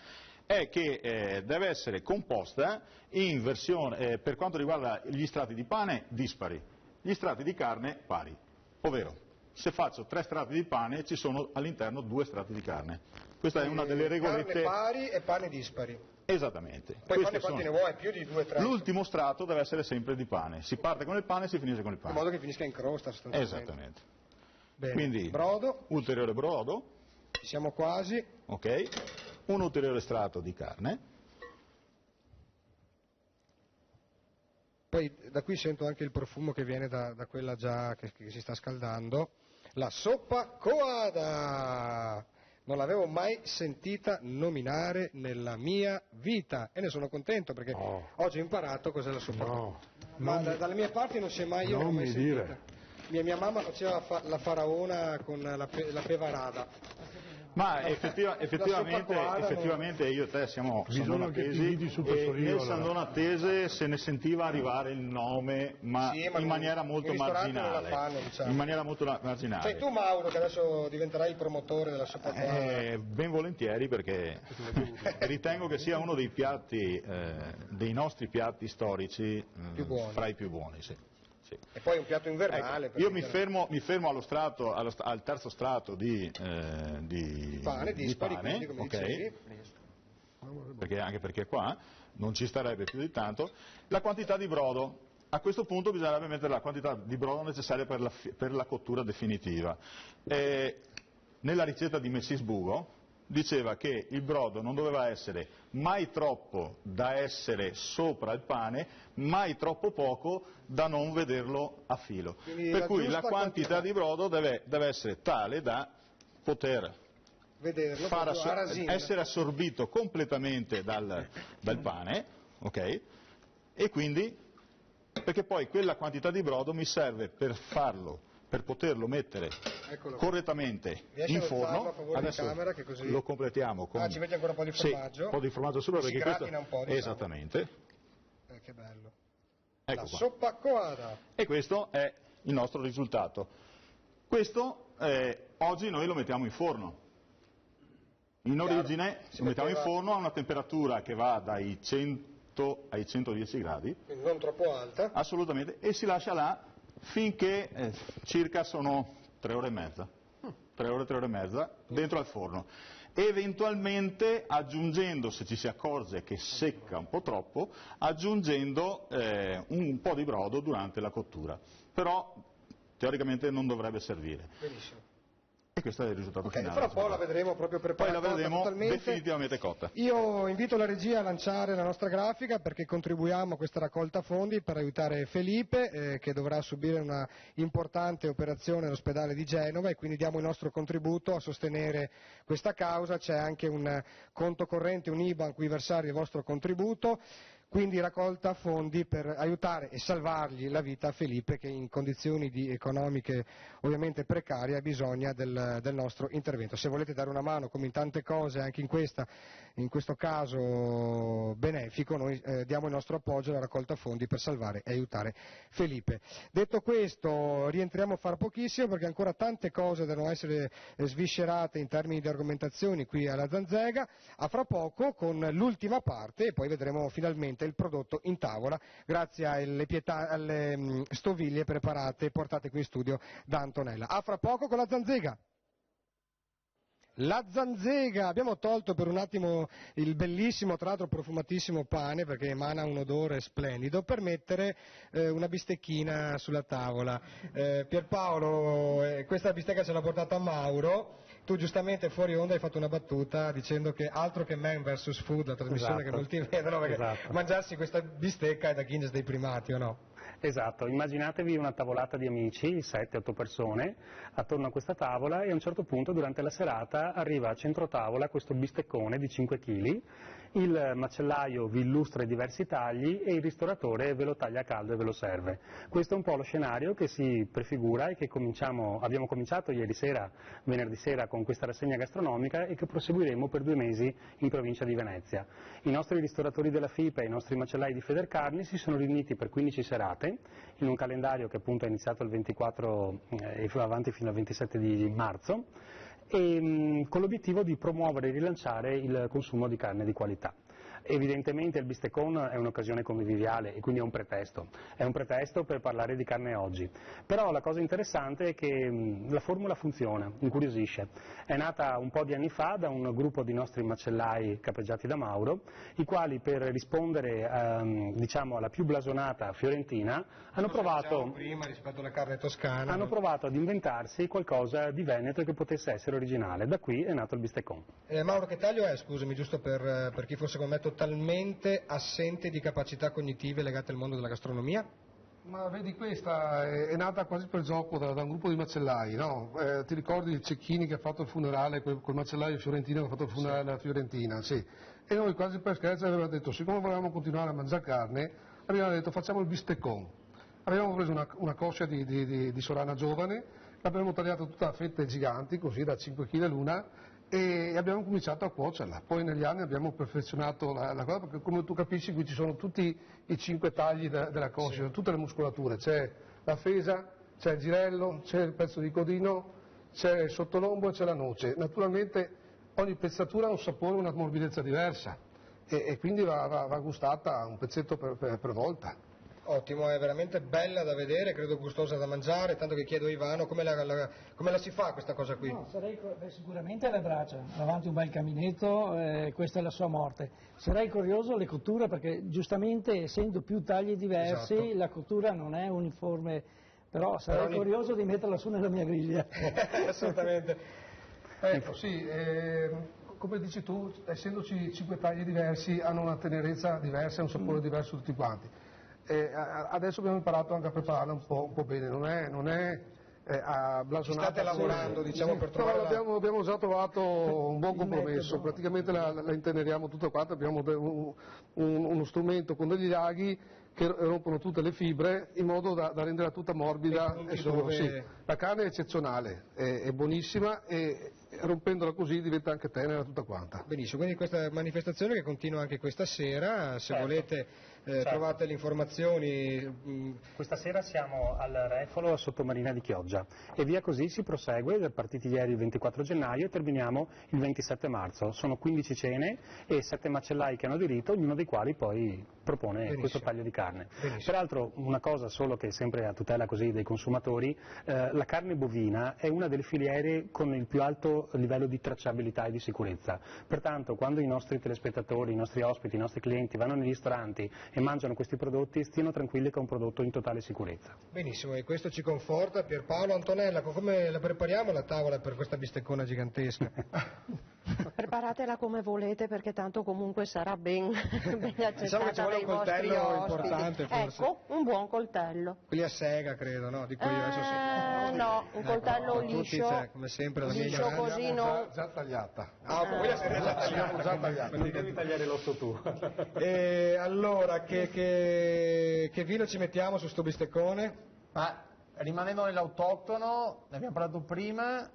S10: è che deve essere composta in versione, per quanto riguarda gli strati di pane, dispari, gli strati di carne pari, ovvero se faccio 3 strati di pane ci sono all'interno 2 strati di carne. Questa è una delle regolette.
S1: Carne pari e pane dispari.
S10: Esattamente.
S1: Poi quanti ne vuoi? Più di 2 o 3?
S10: L'ultimo strato deve essere sempre di pane. Si parte con il pane e si finisce con il pane.
S1: In modo che finisca in crosta sostanzialmente.
S10: Esattamente.
S1: Bene.
S10: Quindi
S1: brodo.
S10: Ulteriore brodo.
S1: Ci siamo quasi.
S10: Ok. Un ulteriore strato di carne.
S1: Poi da qui sento anche il profumo che viene da quella già che si sta scaldando. La soppa coada! Non l'avevo mai sentita nominare nella mia vita e ne sono contento perché oggi ho imparato cos'è la soppa coada. Ma dalle mie parti non si è mai, io non l'ho mai sentita. Mia mamma faceva la faraona con la pevarada.
S10: Ma effettivamente io e te siamo sandonatesi e nel sandonatese se ne sentiva arrivare il nome, ma in maniera molto marginale. In maniera molto marginale.
S1: Sei tu, Mauro, che adesso diventerai il promotore della soppa quadra?
S10: Ben volentieri, perché ritengo che sia uno dei piatti, dei nostri piatti storici fra i più buoni. Sì. Sì.
S1: E poi un piatto invernale.
S10: Ecco, io mi fermo al terzo strato di pane, okay, anche perché qua non ci starebbe più di tanto. La quantità di brodo. A questo punto bisognerebbe mettere la quantità di brodo necessaria per la cottura definitiva. Nella ricetta di Messis Bugo diceva che il brodo non doveva essere mai troppo da essere sopra il pane, mai troppo poco da non vederlo a filo. Quindi per cui la quantità di brodo deve essere tale da poter essere assorbito completamente dal pane, ok? E quindi, perché poi quella quantità di brodo mi serve per poterlo mettere correttamente in forno. Adesso che così lo completiamo con
S1: ci metti ancora un po' di formaggio?
S10: Sì, un po' di formaggio sopra, perché questo
S1: un po', diciamo.
S10: Esattamente.
S1: Che bello.
S10: Ecco
S1: la
S10: qua.
S1: Soppa coada.
S10: E questo è il nostro risultato. Questo oggi noi lo mettiamo in forno. In origine lo mettiamo in forno a una temperatura che va dai 100 ai 110 gradi.
S1: Quindi non troppo alta.
S10: Assolutamente. E si lascia là finché circa sono 3 ore e mezza, 3 ore e mezza dentro al forno. Eventualmente aggiungendo, se ci si accorge che secca un po' troppo, aggiungendo un po' di brodo durante la cottura, però teoricamente non dovrebbe servire.
S1: Benissimo.
S10: E questo è il risultato finale.
S1: Fra un po' la vedremo proprio preparata.
S10: Poi la vedremo
S1: totalmente.
S10: definitivamente cotta.
S1: Io invito la regia a lanciare la nostra grafica, perché contribuiamo a questa raccolta fondi per aiutare Felipe, che dovrà subire una importante operazione all'ospedale di Genova, e quindi diamo il nostro contributo a sostenere questa causa. C'è anche un conto corrente, un IBAN, a cui versare il vostro contributo. Quindi raccolta fondi per aiutare e salvargli la vita a Felipe, che in condizioni economiche ovviamente precarie ha bisogno del nostro intervento. Se volete dare una mano, come in tante cose, anche in questo caso benefico, noi diamo il nostro appoggio alla raccolta fondi per salvare e aiutare Felipe. Detto questo, rientriamo fra pochissimo, perché ancora tante cose devono essere sviscerate in termini di argomentazioni qui alla Zanzega. A fra poco con l'ultima parte, e poi vedremo finalmente il prodotto in tavola, grazie alle stoviglie preparate e portate qui in studio da Antonella. A fra poco con la Zanzega. La Zanzega, abbiamo tolto per un attimo il bellissimo, tra l'altro profumatissimo pane, perché emana un odore splendido, per mettere una bistecchina sulla tavola. Pierpaolo, questa bistecca ce l'ha portata Mauro. Tu giustamente fuori onda hai fatto una battuta dicendo che altro che Man vs Food, la trasmissione che molti vedono, perché mangiarsi questa bistecca è da Guinness dei primati, o no?
S6: Esatto, immaginatevi una tavolata di amici, 7-8 persone, attorno a questa tavola, e a un certo punto durante la serata arriva a centro tavola questo bisteccone di 5 kg, il macellaio vi illustra i diversi tagli e il ristoratore ve lo taglia a caldo e ve lo serve. Questo è un po' lo scenario che si prefigura e che abbiamo cominciato ieri sera, venerdì sera, con questa rassegna gastronomica, e che proseguiremo per 2 mesi in provincia di Venezia. I nostri ristoratori della FIPE e i nostri macellai di Federcarni si sono riuniti per 15 serate, in un calendario che appunto è iniziato il 24 e va avanti fino al 27 di marzo, e con l'obiettivo di promuovere e rilanciare il consumo di carne di qualità. Evidentemente il bisteccone è un'occasione conviviale e quindi è un pretesto per parlare di carne oggi. Però la cosa interessante è che la formula funziona, incuriosisce. È nata un po' di anni fa da un gruppo di nostri macellai capeggiati da Mauro, i quali per rispondere diciamo alla più blasonata fiorentina hanno provato,
S1: prima rispetto alla carne toscana,
S6: hanno provato ad inventarsi qualcosa di veneto che potesse essere originale. Da qui è nato il bisteccone.
S1: Mauro, che taglio è, scusami, giusto per chi fosse come me totalmente assente di capacità cognitive legate al mondo della gastronomia?
S7: Ma vedi, questa è nata quasi per gioco da un gruppo di macellai, no? Ti ricordi il Cecchini che ha fatto il funerale, quel macellaio fiorentino che ha fatto il funerale alla Fiorentina? Sì. E noi quasi per scherzo avevamo detto, siccome volevamo continuare a mangiare carne, abbiamo detto facciamo il bisteccone. Abbiamo preso una coscia di sorana giovane, l'abbiamo tagliata tutta a fette giganti, così da 5 kg l'una, e abbiamo cominciato a cuocerla. Poi negli anni abbiamo perfezionato la cosa, perché come tu capisci qui ci sono tutti i 5 tagli della coscia, tutte le muscolature, c'è la fesa, c'è il girello, c'è il pezzo di codino, c'è il sottolombo e c'è la noce. Naturalmente ogni pezzatura ha un sapore, una morbidezza diversa e quindi va gustata un pezzetto per volta.
S1: Ottimo, è veramente bella da vedere, credo gustosa da mangiare, tanto che chiedo a Ivano come la si fa questa cosa qui.
S2: No, sicuramente alla brace, davanti un bel caminetto, questa è la sua morte. Sarei curioso le cotture, perché giustamente essendo più tagli diversi, esatto, la cottura non è uniforme, però sarei curioso di metterla su nella mia griglia.
S1: Assolutamente.
S7: Ecco, sì, come dici tu, essendoci 5 tagli diversi, hanno una tenerezza diversa e un sapore diverso tutti quanti. Adesso abbiamo imparato anche a prepararla un po' bene, non è blasonata.
S1: State lavorando, diciamo, per trovare
S7: abbiamo già trovato un buon compromesso, praticamente la inteneriamo tutta quanta, abbiamo uno strumento con degli aghi che rompono tutte le fibre in modo da renderla tutta morbida. Sì, la carne è eccezionale, è buonissima e rompendola così diventa anche tenera tutta quanta.
S1: Benissimo, quindi questa manifestazione che continua anche questa sera, se volete trovate le informazioni.
S6: Questa sera siamo al Refolo a Sottomarina di Chioggia e via così si prosegue, partiti ieri il 24 gennaio e terminiamo il 27 marzo. Sono 15 cene e 7 macellai che hanno diritto, ognuno dei quali poi propone questo taglio di carne. Peraltro una cosa solo che è sempre a tutela così dei consumatori, la carne bovina è una delle filiere con il più alto livello di tracciabilità e di sicurezza. Pertanto quando i nostri telespettatori, i nostri ospiti, i nostri clienti vanno nei ristoranti e mangiano questi prodotti, stiano tranquilli che è un prodotto in totale sicurezza.
S1: Benissimo, e questo ci conforta. Pierpaolo, Antonella, come la prepariamo la tavola per questa bisteccona gigantesca?
S5: Preparatela come volete, perché tanto comunque sarà ben accettata
S1: diciamo che ci vuole
S5: dai
S1: un coltello
S5: vostri
S1: importante, forse.
S5: Ecco, un buon coltello.
S1: Quelli a sega, credo, no? Dico io adesso sì.
S5: No, un coltello liscio.
S1: Tutti, come sempre, la mia
S5: liscio così non...
S7: già tagliata.
S1: Quella
S7: l'abbiamo già tagliata.
S6: Quindi devi tagliare l'osso tu.
S1: Allora, che vino ci mettiamo su sto bisteccone?
S9: Ma rimanendo nell'autoctono, ne abbiamo parlato prima,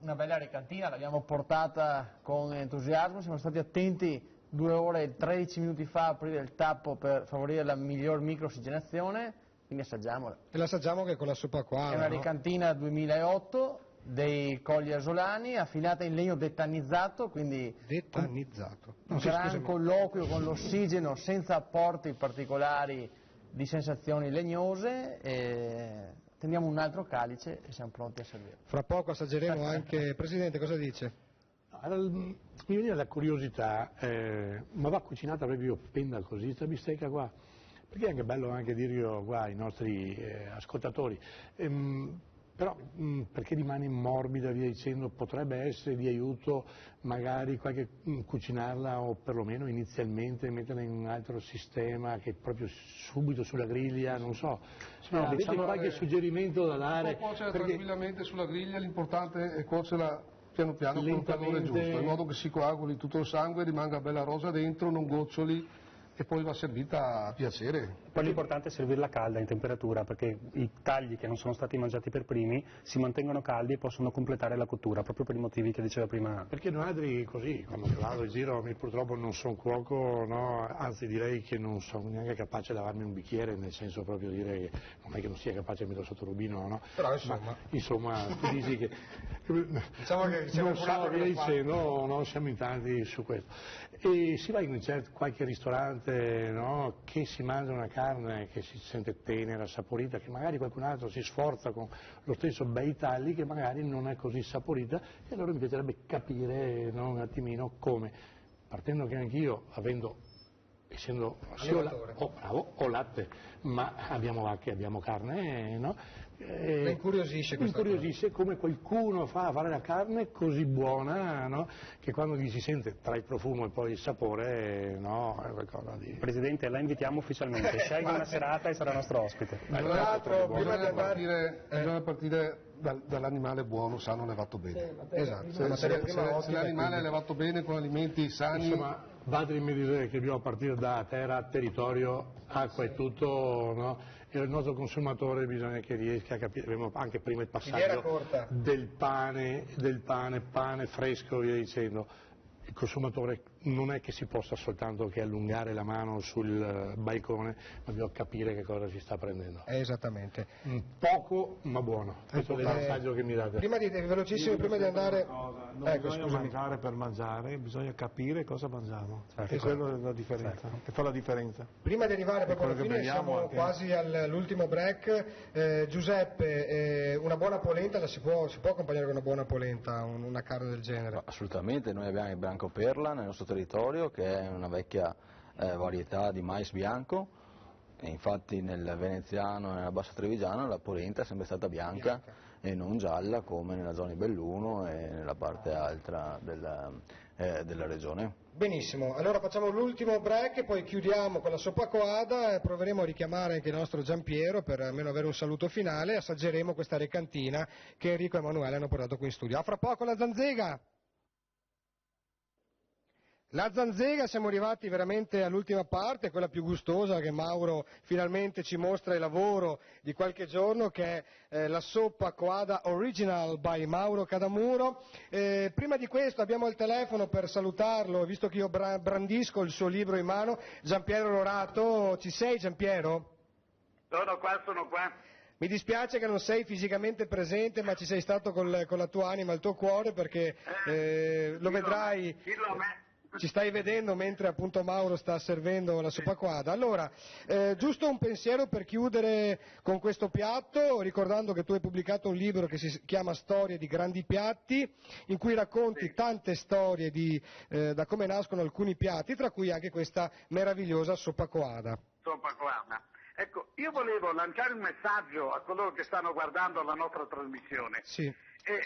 S9: una bella recantina, l'abbiamo portata con entusiasmo, siamo stati attenti 2 ore e 13 minuti fa a aprire il tappo per favorire la miglior microossigenazione, quindi assaggiamola.
S1: E l'assaggiamo che con la sopa qua.
S9: È una recantina 2008 dei Colli Asolani, affinata in legno detannizzato, quindi
S1: detannizzato.
S9: Un gran colloquio con l'ossigeno senza apporti particolari di sensazioni legnose. E tendiamo un altro calice e siamo pronti a servire.
S1: Fra poco assaggeremo anche. Presidente, cosa dice?
S12: Mi viene la curiosità, ma va cucinata proprio penna così, questa bistecca qua? Perché è anche bello anche dirlo qua ai nostri ascoltatori. Però perché rimane morbida, via dicendo, potrebbe essere di aiuto magari cucinarla o perlomeno inizialmente metterla in un altro sistema che proprio subito sulla griglia, non so. No, avete qualche suggerimento da dare?
S7: Può cuocere tranquillamente sulla griglia, l'importante è cuocerla piano piano con un calore giusto, in modo che si coaguli tutto il sangue, rimanga bella rosa dentro, non goccioli e poi va servita a piacere.
S6: Poi l'importante è servirla calda in temperatura, perché i tagli che non sono stati mangiati per primi si mantengono caldi e possono completare la cottura, proprio per i motivi che diceva prima.
S12: Perché noi altri così, quando vado in giro, purtroppo non sono cuoco, no? Anzi direi che non sono neanche capace di lavarmi un bicchiere, nel senso proprio dire che non è che non sia capace di mettere sotto rubino, no?
S1: Però insomma
S12: tu dici che
S1: diciamo che siamo
S12: via dicendo, no, siamo in tanti su questo. E si va in qualche ristorante, no, che si mangia una carne che si sente tenera, saporita, che magari qualcun altro si sforza con lo stesso bei tagli che magari non è così saporita, e allora mi piacerebbe capire, no, un attimino come, partendo che anch'io, essendo ho latte, ma abbiamo vacche, abbiamo carne, no?
S1: Mi incuriosisce
S12: come qualcuno fa a fare la carne così buona, no? Che quando si sente tra il profumo e poi il sapore, no, è qualcosa di...
S6: Presidente, la invitiamo ufficialmente, scelga una serata e sarà nostro ospite.
S1: Tra l'altro
S7: bisogna partire dall'animale buono, sano, allevato bene.
S1: Esatto.
S7: Se l'animale è allevato bene con alimenti sani,
S12: Vadri mi dice che dobbiamo partire da terra, territorio, acqua e tutto, no? E il nostro consumatore bisogna che riesca a capire, abbiamo anche prima il passaggio del pane fresco, via dicendo. Il consumatore non è che si possa soltanto che allungare la mano sul balcone, ma bisogna capire che cosa si sta prendendo.
S1: Esattamente.
S12: Poco ma buono, questo è il messaggio che mi date.
S1: Velocissimo, prima di andare...
S12: Non bisogna mangiare per mangiare, bisogna capire cosa mangiamo, e quello è la differenza, che fa la differenza.
S1: Prima di arrivare proprio alla fine, siamo quasi all'ultimo break. Giuseppe, una buona polenta si può accompagnare con una buona polenta, una carne del genere?
S4: Assolutamente, noi abbiamo il Branco Perla nel nostro territorio, che è una vecchia varietà di mais bianco, e infatti nel veneziano e nella bassa trevigiana la polenta è sempre stata bianca e non gialla come nella zona di Belluno e nella parte alta della regione.
S1: Benissimo, allora facciamo l'ultimo break e poi chiudiamo con la soppa coada e proveremo a richiamare anche il nostro Giampiero per almeno avere un saluto finale e assaggeremo questa recantina che Enrico e Emanuele hanno portato qui in studio. A fra poco la Zanzega! La Zanzega, siamo arrivati veramente all'ultima parte, quella più gustosa, che Mauro finalmente ci mostra il lavoro di qualche giorno, che è la soppa coada original by Mauro Cadamuro. Prima di questo abbiamo il telefono per salutarlo, visto che io brandisco il suo libro in mano, Giampiero Lorato. Ci sei, Giampiero?
S11: Sono qua.
S1: Mi dispiace che non sei fisicamente presente, ma ci sei stato con la tua anima, il tuo cuore, perché lo vedrai... Ci stai vedendo mentre appunto Mauro sta servendo la soppa coada. Allora, giusto un pensiero per chiudere con questo piatto, ricordando che tu hai pubblicato un libro che si chiama Storie di grandi piatti, in cui racconti tante storie da come nascono alcuni piatti, tra cui anche questa meravigliosa soppa coada.
S11: Ecco, io volevo lanciare un messaggio a coloro che stanno guardando la nostra trasmissione.
S1: Sì.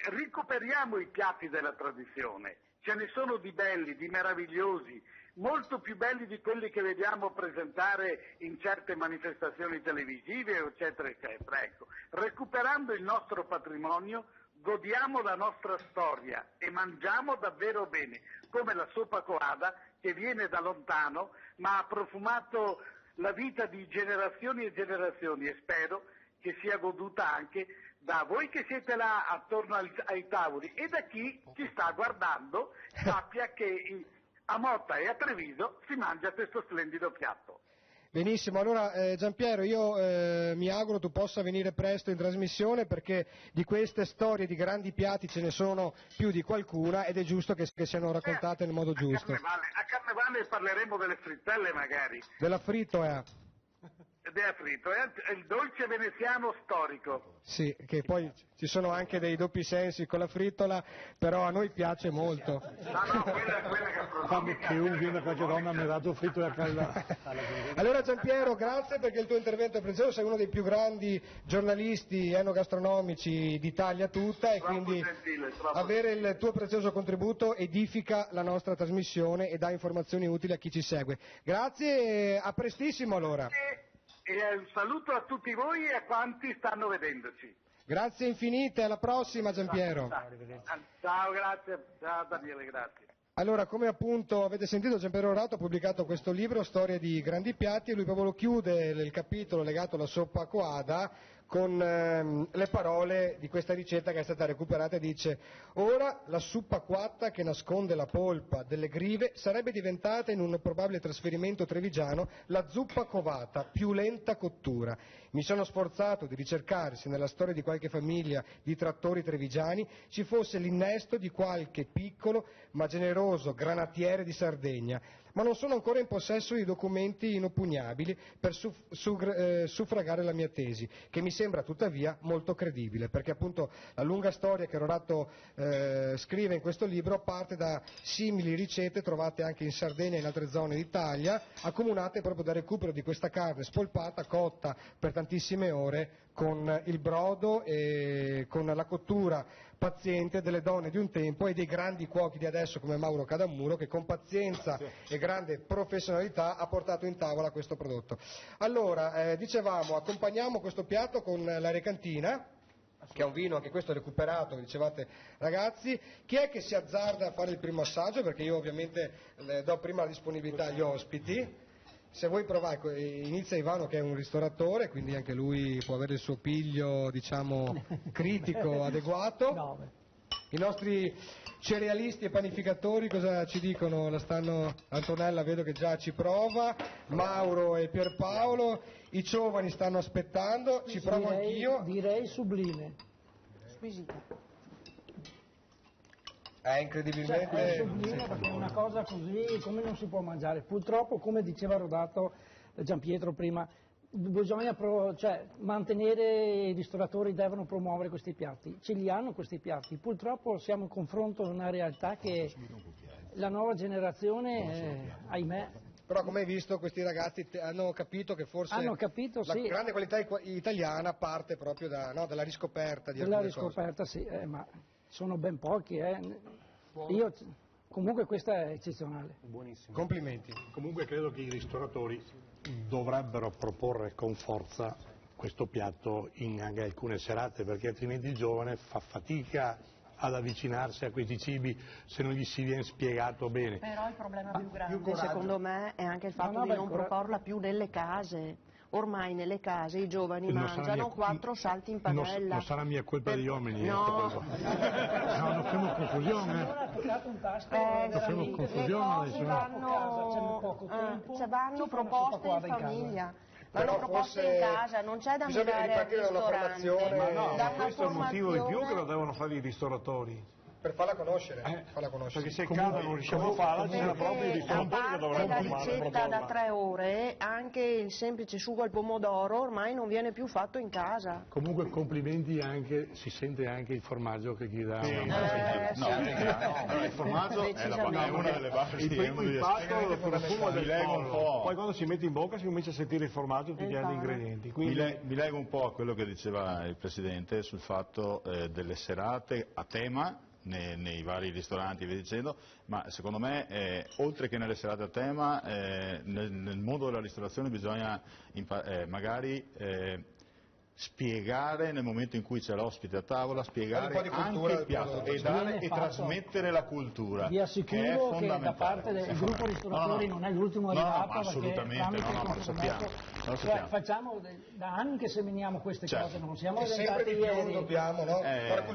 S11: Recuperiamo i piatti della tradizione. Ce ne sono di belli, di meravigliosi, molto più belli di quelli che vediamo presentare in certe manifestazioni televisive, eccetera, eccetera. Ecco, recuperando il nostro patrimonio, godiamo la nostra storia e mangiamo davvero bene, come la soppa coada che viene da lontano, ma ha profumato la vita di generazioni e generazioni, e spero che sia goduta anche da voi che siete là attorno ai tavoli e da chi ci sta guardando sappia che a Motta e a Treviso si mangia questo splendido piatto.
S1: Benissimo, allora Giampiero, io mi auguro tu possa venire presto in trasmissione, perché di queste storie di grandi piatti ce ne sono più di qualcuna ed è giusto che siano raccontate nel modo giusto.
S11: A Carnevale parleremo delle frittelle magari.
S1: Della fritto,
S11: È fritto, è il dolce veneziano storico.
S1: Sì, che poi ci sono anche dei doppi sensi con la frittola, però a noi piace molto.
S11: No, quella
S12: che un viene da qualche donna mi ha dato fritto e a calda.
S1: Allora Giampiero, grazie perché il tuo intervento è prezioso, sei uno dei più grandi giornalisti enogastronomici d'Italia tutta e quindi avere il tuo prezioso contributo edifica la nostra trasmissione e dà informazioni utili a chi ci segue. Grazie e a prestissimo allora.
S11: E un saluto a tutti voi e a quanti stanno vedendoci.
S1: Grazie infinite, alla prossima Giampiero.
S11: Ciao, grazie. Ciao Daniele, grazie.
S1: Allora, come appunto avete sentito, Giampiero Lorato ha pubblicato questo libro, Storie di grandi piatti, e lui proprio lo chiude il capitolo legato alla soppa coada con le parole di questa ricetta che è stata recuperata e dice: ora la suppa coatta che nasconde la polpa delle grive sarebbe diventata in un probabile trasferimento trevigiano la zuppa covata, più lenta cottura. Mi sono sforzato di ricercare se nella storia di qualche famiglia di trattori trevigiani ci fosse l'innesto di qualche piccolo ma generoso granatiere di Sardegna, ma non sono ancora in possesso di documenti inoppugnabili per suffragare la mia tesi, che mi sembra tuttavia molto credibile, perché appunto la lunga storia che Lorato scrive in questo libro parte da simili ricette trovate anche in Sardegna e in altre zone d'Italia, accomunate proprio dal recupero di questa carne spolpata, cotta per tantissime ore, con il brodo e con la cottura paziente delle donne di un tempo e dei grandi cuochi di adesso come Mauro Cadamuro, che con pazienza e grande professionalità ha portato in tavola questo prodotto. Allora, dicevamo, accompagniamo questo piatto con la recantina. che è un vino, anche questo recuperato, dicevate ragazzi. Chi è che si azzarda a fare il primo assaggio? Perché io ovviamente do prima la disponibilità agli ospiti. Se vuoi provare, inizia Ivano che è un ristoratore, quindi anche lui può avere il suo piglio, diciamo, critico adeguato.
S2: No,
S1: I nostri cerealisti e panificatori cosa ci dicono? Antonella vedo che già ci prova, Mauro e Pierpaolo, i giovani stanno aspettando, ci provo anch'io.
S2: Direi sublime.
S5: Squisita.
S1: È incredibilmente...
S2: È sublime perché è una cosa così come non si può mangiare. Purtroppo, come diceva Rodato Giampietro prima, bisogna mantenere, i ristoratori devono promuovere questi piatti. Ce li hanno questi piatti. Purtroppo siamo in confronto con una realtà che la nuova generazione, ahimè...
S1: Però come hai visto questi ragazzi hanno capito che forse la grande qualità italiana parte proprio dalla riscoperta di alcune cose.
S2: Dalla riscoperta sì, ma sono ben pochi. Comunque questa è eccezionale.
S12: Buonissimo.
S1: Complimenti.
S12: Comunque credo che i ristoratori dovrebbero proporre con forza questo piatto in anche alcune serate, perché altrimenti il giovane fa fatica ad avvicinarsi a questi cibi se non gli si viene spiegato bene.
S5: Però il problema più grande secondo me è anche il fatto di non proporla più nelle case. Ormai nelle case i giovani mangiano 4 salti in padella.
S12: Non sarà mia colpa degli uomini.
S5: No.
S12: No, non facciamo confusione. Non facciamo confusione.
S5: Vanno proposte in famiglia. Vanno proposte in casa, non c'è da andare al ristorante.
S12: Ma no, questo è il motivo di più che lo devono fare i ristoratori.
S1: Per farla conoscere,
S12: perché se casa non riusciamo a farla, c'era proprio i ristoratori che dovrebbero
S5: fare la ricetta da 3 ore, anche il semplice sugo al pomodoro ormai non viene più fatto in casa.
S12: Comunque complimenti anche, si sente anche il formaggio che gli dà.
S10: Il formaggio è una delle basi.
S12: Il pasto lo profumo del pollo. Poi quando si mette in bocca si comincia a sentire il formaggio e tutti gli altri ingredienti.
S10: Mi leggo un po' a quello che diceva il Presidente sul fatto delle serate a tema nei vari ristoranti e via dicendo, ma secondo me oltre che nelle serate a tema nel mondo della ristorazione bisogna magari spiegare nel momento in cui c'è l'ospite a tavola, spiegare anche il piatto e trasmettere la cultura.
S2: Vi assicuro che da parte del gruppo ristoratori non è l'ultimo arrivato,
S10: ma assolutamente lo sappiamo.
S2: Facciamo da anni che seminiamo queste cose, non siamo
S1: diventati ieri. Dobbiamo,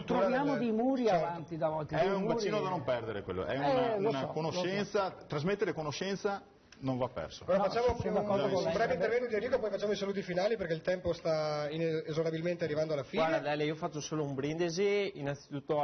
S2: troviamo dei muri avanti da volte.
S10: È un bacino da non perdere quello, è una conoscenza, trasmettere conoscenza non va perso.
S1: Allora facciamo un breve intervento di Enrico, poi facciamo i saluti finali perché il tempo sta inesorabilmente arrivando alla fine.
S8: Guarda Dele, io faccio solo un brindisi, innanzitutto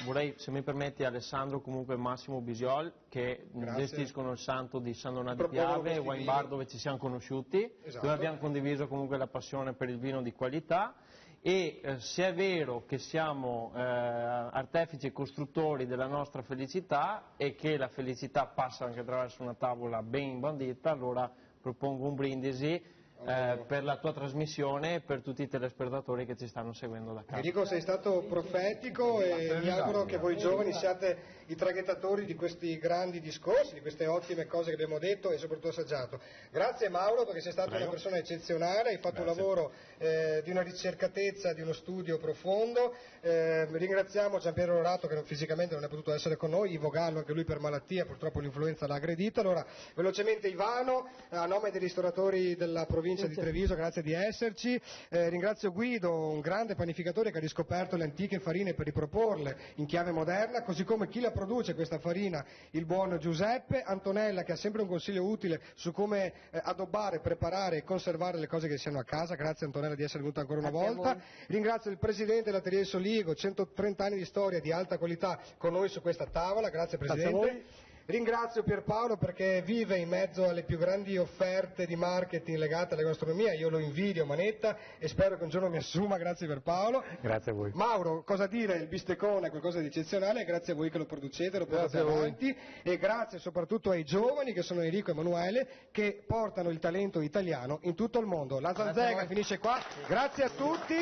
S8: vorrei, se mi permetti, Alessandro, comunque Massimo Bisiol, che gestiscono il santo di San Donato di Piave, wine bar dove ci siamo conosciuti, dove abbiamo condiviso comunque la passione per il vino di qualità. E se è vero che siamo artefici e costruttori della nostra felicità e che la felicità passa anche attraverso una tavola ben imbandita, allora propongo un brindisi per la tua trasmissione e per tutti i telespettatori che ci stanno seguendo da casa.
S1: Enrico, sei stato profetico e mi auguro che voi giovani siate i traghettatori di questi grandi discorsi, di queste ottime cose che abbiamo detto e soprattutto assaggiato. Grazie Mauro, perché sei stato una persona eccezionale, hai fatto un lavoro di una ricercatezza, di uno studio profondo. Ringraziamo Giampiero Rodato che fisicamente non è potuto essere con noi, Ivo Gallo anche lui per malattia, purtroppo l'influenza l'ha aggredito. Allora velocemente Ivano, a nome dei ristoratori della provincia di Treviso, grazie di esserci. Ringrazio Guido, un grande panificatore che ha riscoperto le antiche farine per riproporle in chiave moderna, così come chi la produce questa farina, il buon Giuseppe. Antonella, che ha sempre un consiglio utile su come addobbare, preparare e conservare le cose che si hanno a casa. Grazie Antonella di essere venuta ancora una volta. Ringrazio il presidente dell'Atelier Soligo, 130 anni di storia di alta qualità con noi su questa tavola. Grazie Presidente. Ringrazio Pierpaolo perché vive in mezzo alle più grandi offerte di marketing legate alla gastronomia, io lo invidio manetta e spero che un giorno mi assuma, grazie Pierpaolo.
S6: Grazie a voi.
S1: Mauro, cosa dire, il bisteccone è qualcosa di eccezionale, grazie a voi che lo producete, lo portate avanti e grazie soprattutto ai giovani che sono Enrico e Emanuele che portano il talento italiano in tutto il mondo. La Zanzega finisce qua, grazie a tutti,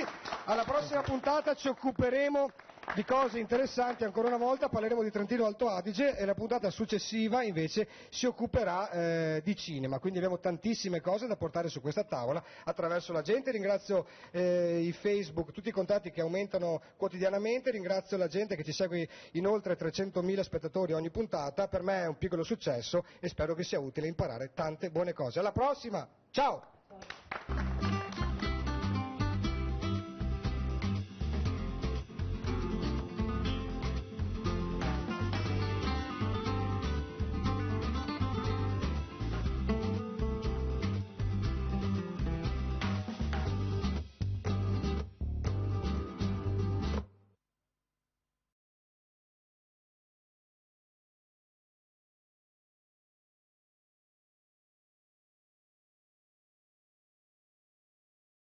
S1: alla prossima puntata ci occuperemo di cose interessanti. Ancora una volta parleremo di Trentino Alto Adige e la puntata successiva invece si occuperà di cinema, quindi abbiamo tantissime cose da portare su questa tavola attraverso la gente. Ringrazio i Facebook, tutti i contatti che aumentano quotidianamente, ringrazio la gente che ci segue in oltre 300.000 spettatori ogni puntata. Per me è un piccolo successo e spero che sia utile imparare tante buone cose. Alla prossima, ciao!